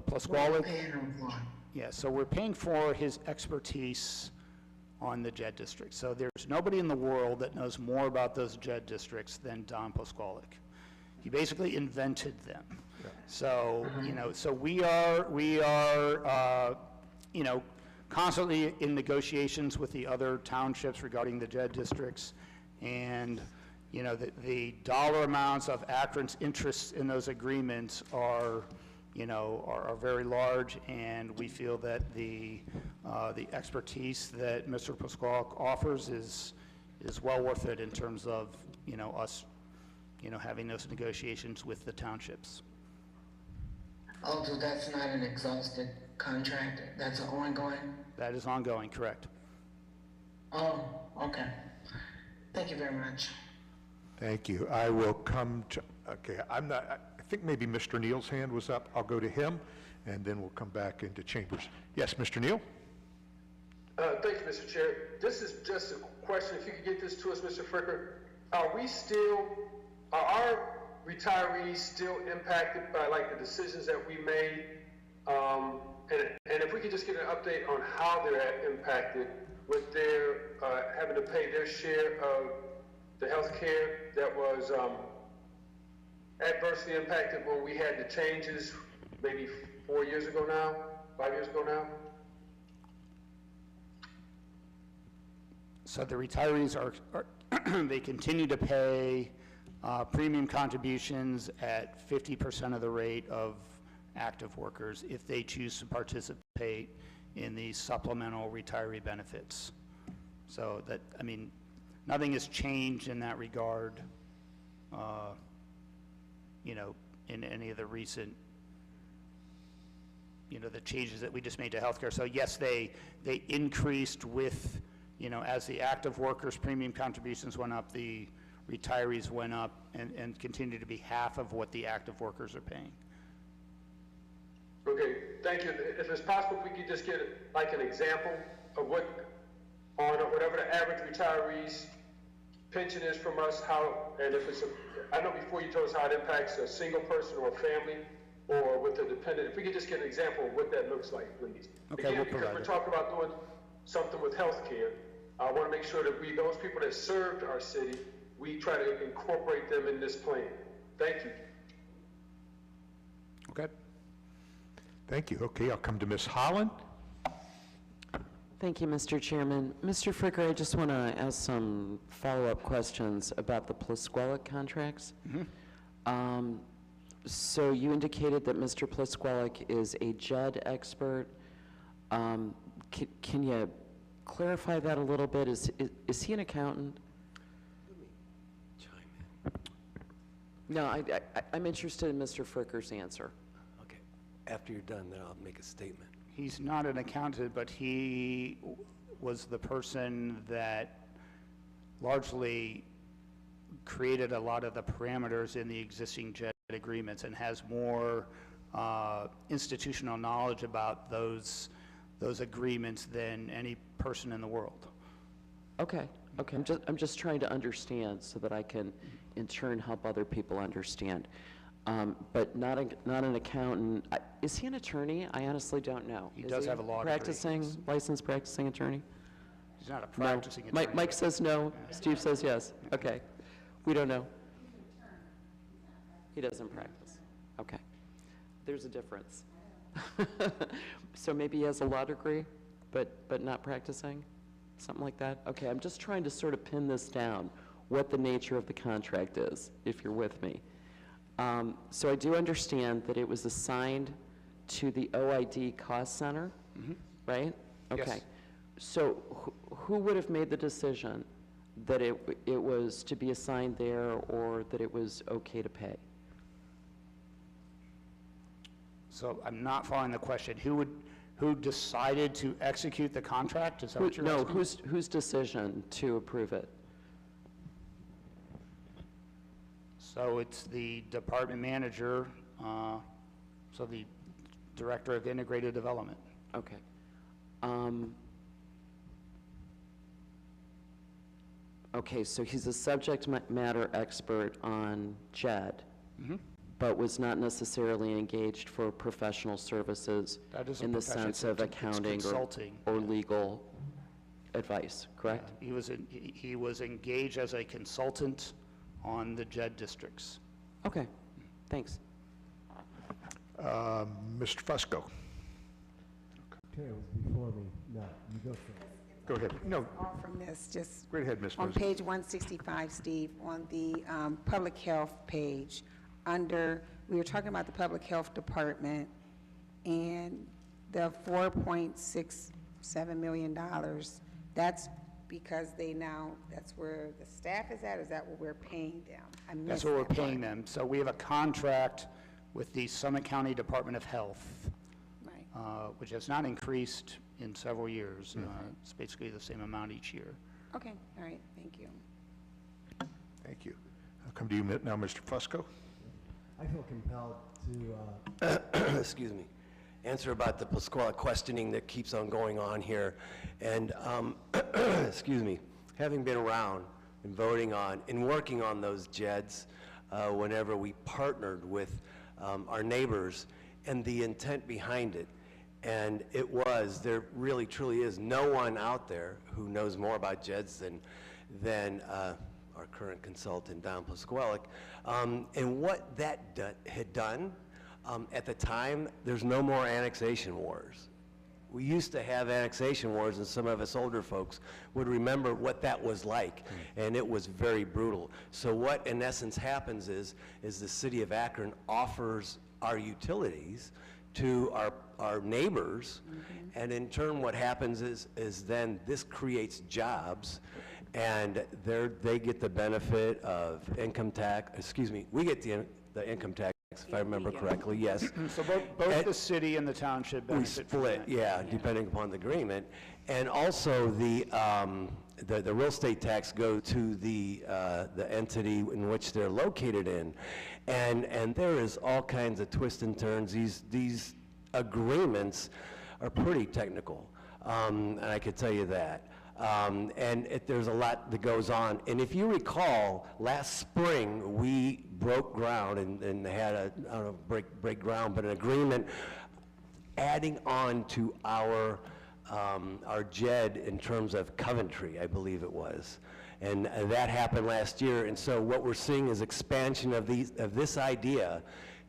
Pasquale, yeah, so we're paying for his expertise on the JED districts. So there's nobody in the world that knows more about those JED districts than Don Poskwalik. He basically invented them. So, you know, so we are, you know, constantly in negotiations with the other townships regarding the JED districts. And, you know, the dollar amounts of Akron's interests in those agreements are, you know, are very large, and we feel that the expertise that Mr. Pasquale offers is well worth it in terms of, you know, us, you know, having those negotiations with the townships. Oh, so that's not an exhausted contract? That's ongoing? That is ongoing, correct. Oh, okay. Thank you very much. Thank you. I will come to, okay, I think maybe Mr. Neal's hand was up. I'll go to him, and then we'll come back into chambers. Yes, Mr. Neal? Thank you, Mr. Chair. This is just a question, if you could get this to us, Mr. Fricker. Are our retirees still impacted by like the decisions that we made? And if we could just get an update on how they're impacted with their having to pay their share of the health care that was adversely impacted when we had the changes maybe 4 years ago now, 5 years ago now? So the retirees are they continue to pay premium contributions at 50% of the rate of active workers if they choose to participate in the supplemental retiree benefits. So that, I mean, nothing has changed in that regard, you know, in any of the recent, you know, the changes that we just made to healthcare. So yes, they increased with, you know, as the active workers' premium contributions went up, the retirees went up and continue to be half of what the active workers are paying. Okay, thank you. If it's possible, if we could just get like an example of what, on whatever the average retiree's pension is from us, how, and if it's I know before you told us how it impacts a single person or a family or with a dependent. If we could just get an example of what that looks like, please. Okay, again, we'll because provide we're it. talking about doing something with healthcare, I want to make sure that those people that served our city, we try to incorporate them in this plan. Thank you. Okay. Thank you. Okay, I'll come to Ms. Holland. Thank you, Mr. Chairman. Mr. Fricker, I just want to ask some follow-up questions about the Plisquelic contracts. So you indicated that Mr. Plisquelic is a JED expert. Can you clarify that a little bit? Is he an accountant? Let me chime in. No, I'm interested in Mr. Fricker's answer. Okay. After you're done, then I'll make a statement. He's not an accountant, but he was the person that largely created a lot of the parameters in the existing JED agreements and has more institutional knowledge about those agreements than any person in the world. Okay. I'm just trying to understand so that I can, in turn, help other people understand. But not an accountant. Is he an attorney? I honestly don't know. He does have a law degree. Licensed practicing attorney? He's not a practicing attorney. Mike says no. Steve says yes. Okay. We don't know. He doesn't practice. Okay. There's a difference. So maybe he has a law degree, but not practicing? Something like that? Okay, I'm just trying to sort of pin this down, what the nature of the contract is, if you're with me. So I do understand that it was assigned to the OID cost center, right? Okay. Yes. So who would have made the decision that it was to be assigned there or that it was okay to pay? So I'm not following the question. Who decided to execute the contract? Is that what you're asking? No, whose decision to approve it? So it's the department manager, so the director of integrated development. Okay. Okay, so he's a subject matter expert on JED, but was not necessarily engaged for professional services That is a in the profession. sense of It's accounting consulting. or legal advice, correct? He was engaged as a consultant on the JED districts. Okay, thanks. Mr. Fusco. Chair was before me. No, you go first. Go ahead. No, Off from this, just go ahead, Ms. on Mosley. page 165, Steve, on the public health page, we were talking about the public health department and the $4.67 million. That's because that's where the staff is at, or is that what we're paying them? I missed That's what we're that part. paying them. So we have a contract with the Summit County Department of Health, Right. which has not increased in several years. It's basically the same amount each year. Okay, all right, thank you. Thank you. I'll come to you now, Mr. Fusco. I feel compelled to, excuse me, answer about the Pasquale questioning that keeps on going on here. And, excuse me, having been around and voting on and working on those JEDs whenever we partnered with our neighbors and the intent behind it. And there really truly is no one out there who knows more about JEDs than our current consultant, Don Pasquale. And what that had done, at the time, there's no more annexation wars. We used to have annexation wars, and some of us older folks would remember what that was like, and it was very brutal. So what, in essence, happens is the city of Akron offers our utilities to our neighbors, and in turn, what happens is then this creates jobs, and they get the benefit of income tax. Excuse me, we get the income tax. If I remember correctly, yes. So both the city and the township We benefit from split, that. yeah, depending upon the agreement. And also the real estate tax go to the entity in which they're located in. And there is all kinds of twists and turns. These agreements are pretty technical, and I could tell you that. There's a lot that goes on. And if you recall, last spring, we broke ground and had I don't know, break ground, but an agreement adding on to our JED in terms of Coventry, I believe it was. And that happened last year. And so what we're seeing is expansion of this idea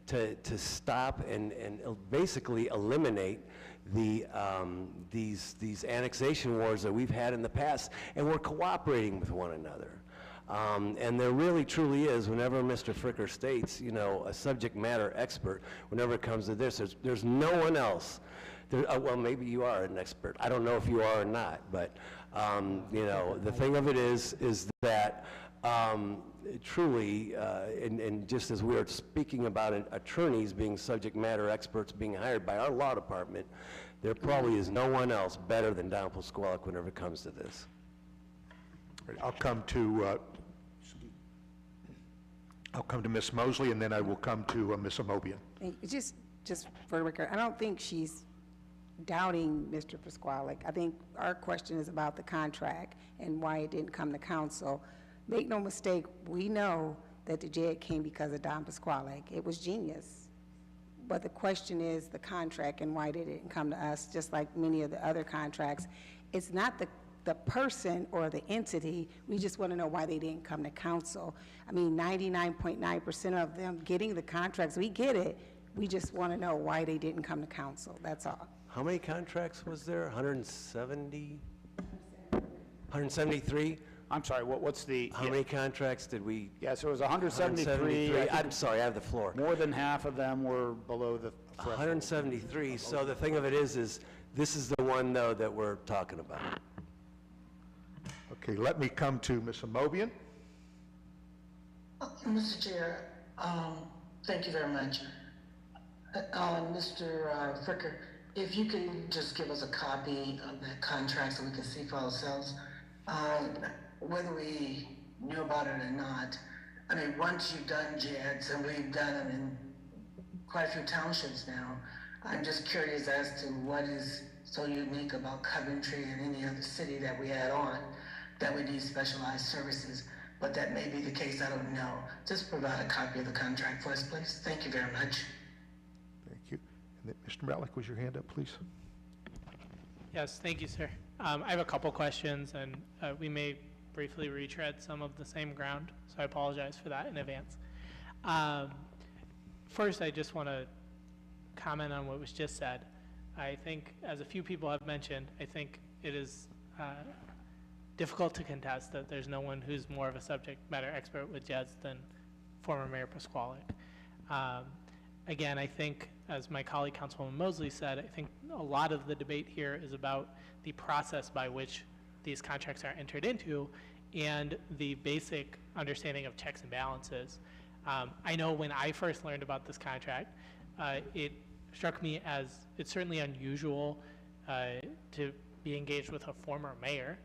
to stop and basically eliminate these annexation wars that we've had in the past, and we're cooperating with one another. And there really truly is, whenever Mr. Fricker states, a subject matter expert, whenever it comes to this, there's no one else. Well, maybe you are an expert. I don't know if you are or not, but, the thing of it is that truly, and just as we are speaking about attorneys being subject matter experts being hired by our law department, there probably is no one else better than Don Pasquale whenever it comes to this. I'll come to Ms. Mosley, and then I will come to Ms. Amobian. Just for the record, I don't think she's doubting Mr. Pasquale. I think our question is about the contract and why it didn't come to council. Make no mistake, we know that the JED came because of Don Pasquale. It was genius. But the question is the contract and why did it didn't come to us, just like many of the other contracts. It's not the person or the entity. We just want to know why they didn't come to council. I mean, 99.9% of them getting the contracts, we get it. We just want to know why they didn't come to council. That's all. How many contracts was there? 170? 173? I'm sorry, what's the? How many contracts did we? Yeah, so it was 173. I'm sorry, I have the floor. More than half of them were below the threshold. 173. So the thing of it is this is the one, though, that we're talking about. Okay, let me come to Ms. Amobian. Mr. Chair, thank you very much. Mr. Fricker, if you can just give us a copy of that contract so we can see for ourselves, whether we knew about it or not. I mean, once you've done JEDs, and we've done them in quite a few townships now, I'm just curious as to what is so unique about Coventry and any other city that we add on that we need specialized services, but that may be the case, I don't know. Just provide a copy of the contract for us, please. Thank you very much. Thank you. And then, Mr. Malik, was your hand up, please? Yes, thank you, sir. I have a couple questions, and we may briefly retread some of the same ground, so I apologize for that in advance. First, I just want to comment on what was just said. I think, as a few people have mentioned, I think it is difficult to contest that there's no one who's more of a subject matter expert with JEDS than former Mayor Pasquale. Again, I think, as my colleague Councilwoman Mosley said, I think a lot of the debate here is about the process by which these contracts are entered into and the basic understanding of checks and balances. I know when I first learned about this contract, it struck me as it's certainly unusual to be engaged with a former mayor,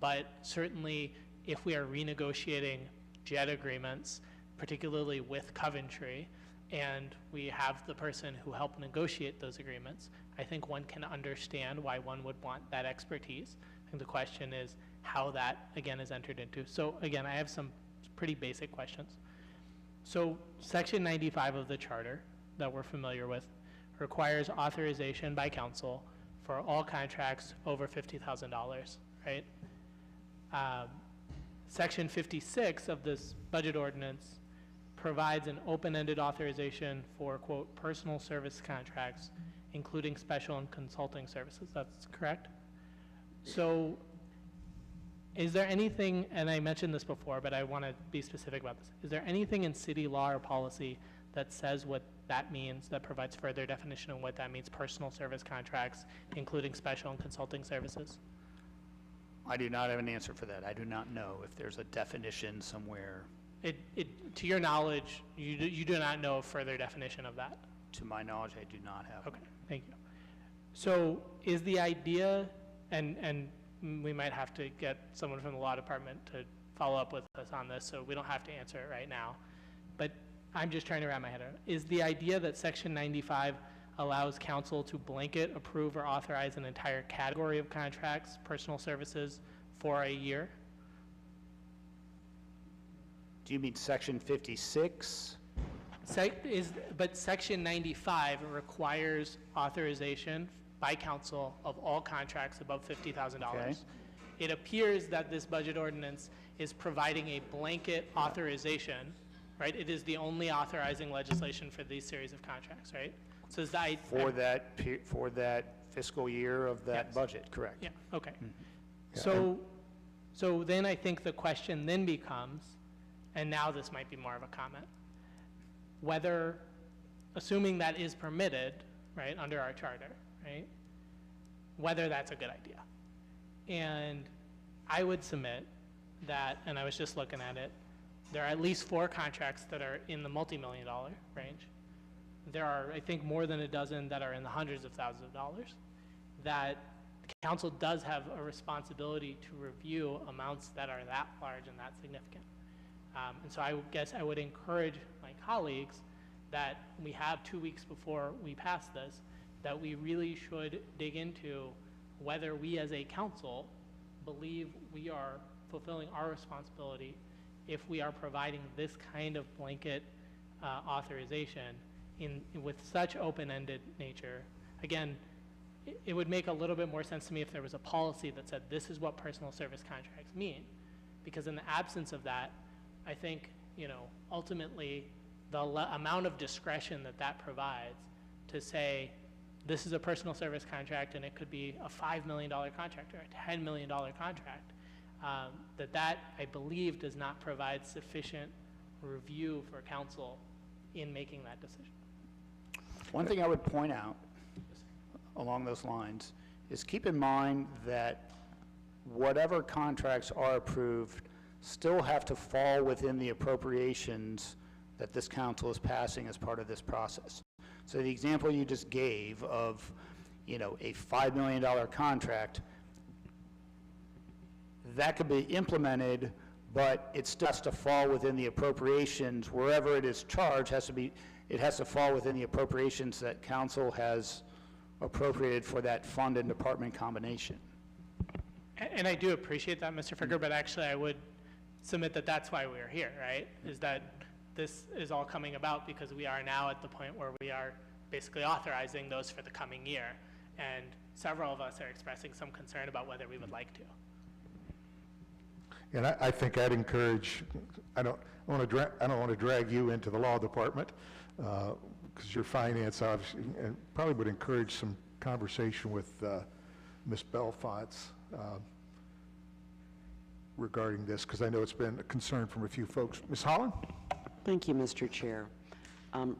but certainly if we are renegotiating JED agreements, particularly with Coventry, and we have the person who helped negotiate those agreements, I think one can understand why one would want that expertise. I think the question is how that, again, is entered into. So again, I have some pretty basic questions. So Section 95 of the Charter that we're familiar with requires authorization by council for all contracts over $50,000, right? Section 56 of this budget ordinance provides an open-ended authorization for, quote, personal service contracts, including special and consulting services. That's correct? So is there anything, and I mentioned this before, but I want to be specific about this. Is there anything in city law or policy that says what that means, that provides further definition of what that means, personal service contracts, including special and consulting services? I do not have an answer for that. I do not know if there's a definition somewhere. To your knowledge, you do not know a further definition of that? To my knowledge, I do not have. Okay, thank you. So is the idea, and we might have to get someone from the law department to follow up with us on this, so we don't have to answer it right now, but I'm just trying to wrap my head around it. Is the idea that Section 95 allows council to blanket approve or authorize an entire category of contracts, personal services, for a year? Do you mean Section 56? But Section 95 requires authorization by council of all contracts above $50,000. Okay. It appears that this budget ordinance is providing a blanket authorization, right? It is the only authorizing legislation for these series of contracts, right? So is that For that fiscal year of that Yes. budget, correct? Yeah, okay. Yeah, So then I think the question then becomes, and now this might be more of a comment, whether, assuming that is permitted, right, under our charter, right, whether that's a good idea. And I would submit that, and I was just looking at it, there are at least 4 contracts that are in the multi-million-dollar range. There are, I think, more than a dozen that are in the hundreds of thousands of dollars, that the council does have a responsibility to review amounts that are that large and that significant. And so I guess I would encourage my colleagues that we have 2 weeks before we pass this, that we really should dig into whether we as a council believe we are fulfilling our responsibility if we are providing this kind of blanket authorization with such open-ended nature. Again, it would make a little bit more sense to me if there was a policy that said this is what personal service contracts mean, because in the absence of that, I think, ultimately the amount of discretion that provides to say this is a personal service contract and it could be a $5 million contract or a $10 million contract, that I believe does not provide sufficient review for council in making that decision. One thing I would point out along those lines is keep in mind that whatever contracts are approved still have to fall within the appropriations that this council is passing as part of this process. So the example you just gave of, a $5 million contract, that could be implemented, but it still has to fall within the appropriations. Wherever it is charged, it has to fall within the appropriations that council has appropriated for that fund and department combination. And I do appreciate that, Mr. Ficker, but actually I would submit that that's why we're here, right? Is that this is all coming about because we are now at the point where we are basically authorizing those for the coming year. And several of us are expressing some concern about whether we would like to. And I think I'd encourage, I don't want to drag you into the law department, because your finance obviously, and probably would encourage some conversation with Ms. Belfonte regarding this, because I know it's been a concern from a few folks. Ms. Holland? Thank you, Mr. Chair.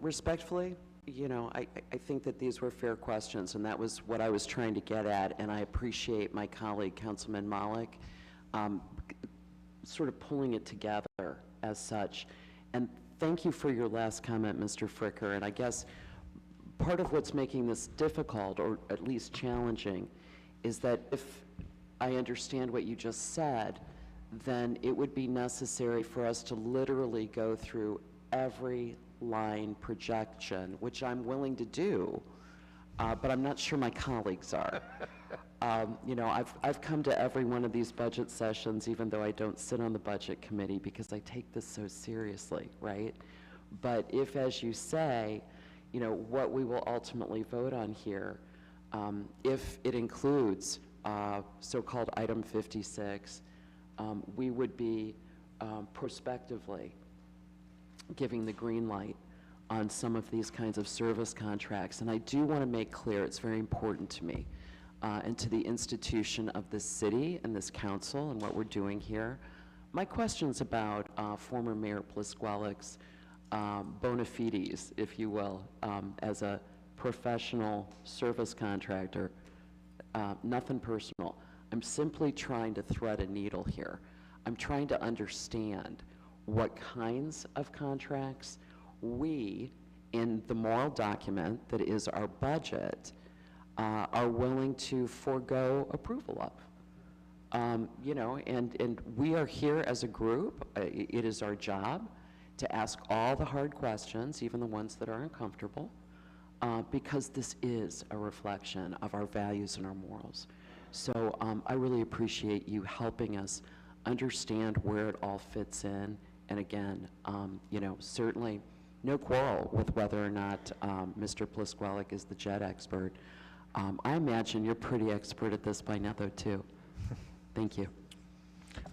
Respectfully, you know, I think that these were fair questions, and that was what I was trying to get at, and I appreciate my colleague, Councilman Malik, sort of pulling it together as such. And thank you for your last comment, Mr. Fricker, and I guess part of what's making this difficult, or at least challenging, is that if I understand what you just said, then it would be necessary for us to literally go through every line projection, which I'm willing to do, but I'm not sure my colleagues are. You know, I've come to every one of these budget sessions, even though I don't sit on the budget committee, because I take this so seriously, right? But if, as you say, you know, what we will ultimately vote on here, if it includes so-called item 56, we would be prospectively giving the green light on some of these kinds of service contracts. And I do want to make clear, it's very important to me, and to the institution of this city and this council and what we're doing here. My question's about former Mayor Plisqualik's bona fides, if you will, as a professional service contractor. Nothing personal. I'm simply trying to thread a needle here. I'm trying to understand what kinds of contracts we, in the moral document that is our budget, are willing to forego approval of. You know, and we are here as a group. It is our job to ask all the hard questions, even the ones that are uncomfortable, because this is a reflection of our values and our morals. So I really appreciate you helping us understand where it all fits in. And again, you know, certainly no quarrel with whether or not Mr. Plisqualik is the jet expert. I imagine you're pretty expert at this by now, though, too. Thank you.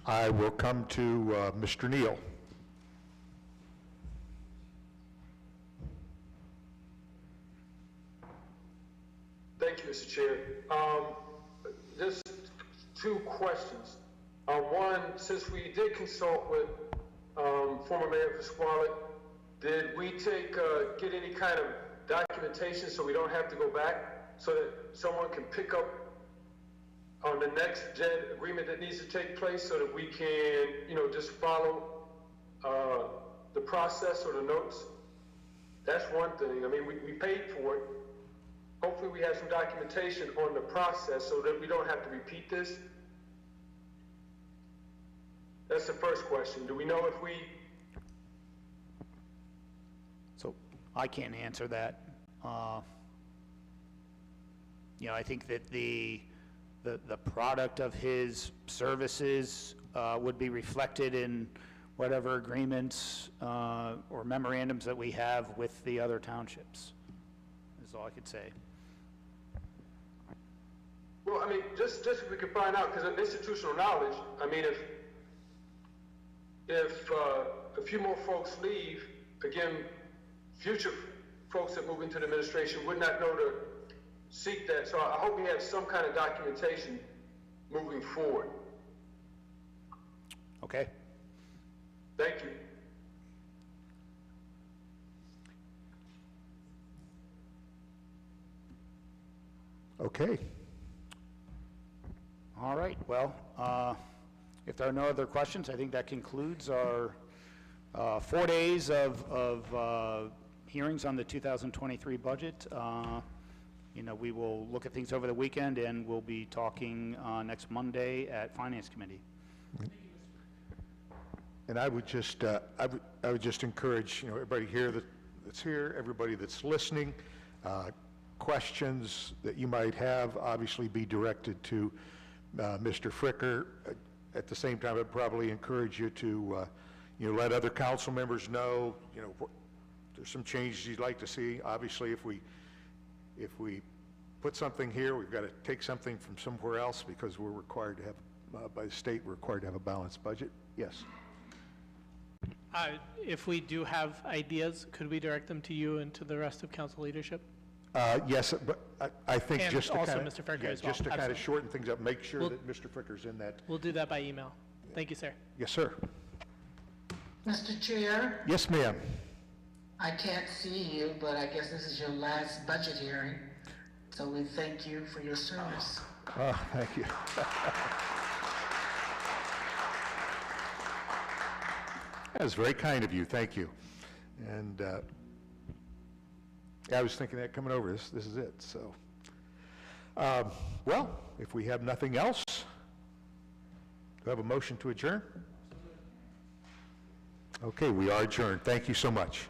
I will come to Mr. Neal. Thank you, Mr. Chair. Just two questions. One, since we did consult with former Mayor Pasquale, did we get any kind of documentation so we don't have to go back, so that someone can pick up on the next JED agreement that needs to take place, so that we can, you know, just follow the process or the notes? That's one thing. I mean, we paid for it. Hopefully we have some documentation on the process so that we don't have to repeat this. That's the first question. Do we know if we... So I can't answer that. You know, I think that the product of his services would be reflected in whatever agreements or memorandums that we have with the other townships, is all I could say. Well, I mean, just if we could find out, because of institutional knowledge, I mean, if a few more folks leave, again, future folks that move into the administration would not know to seek that. So I hope we have some kind of documentation moving forward. Okay. Thank you. Okay. All right, well, if there are no other questions, I think that concludes our 4 days of hearings on the 2023 budget. You know, we will look at things over the weekend, and we'll be talking next Monday at Finance Committee. And I would just encourage, you know, everybody here that's here, everybody that's listening, questions that you might have, obviously be directed to Mr. Fricker. At the same time, I'd probably encourage you to, you know, let other council members know, you know, there's some changes you'd like to see. Obviously, if we put something here, we've got to take something from somewhere else because we're required to have, by the state, we're required to have a balanced budget. Yes. If we do have ideas, could we direct them to you and to the rest of council leadership? Yes, but I think And just to also kind of... Mr. Fricker as well. Just to kind of Absolutely. shorten things up, make sure We'll- that Mr. Fricker's in that. We'll do that by email. Thank you, sir. Yes, sir. Mr. Chair, Yes, ma'am. I can't see you, but I guess this is your last budget hearing, so we thank you for your service. Oh, thank you. That was very kind of you, thank you. And I was thinking that coming over, this is it, so. Well, if we have nothing else, do I have a motion to adjourn? Okay, we are adjourned. Thank you so much.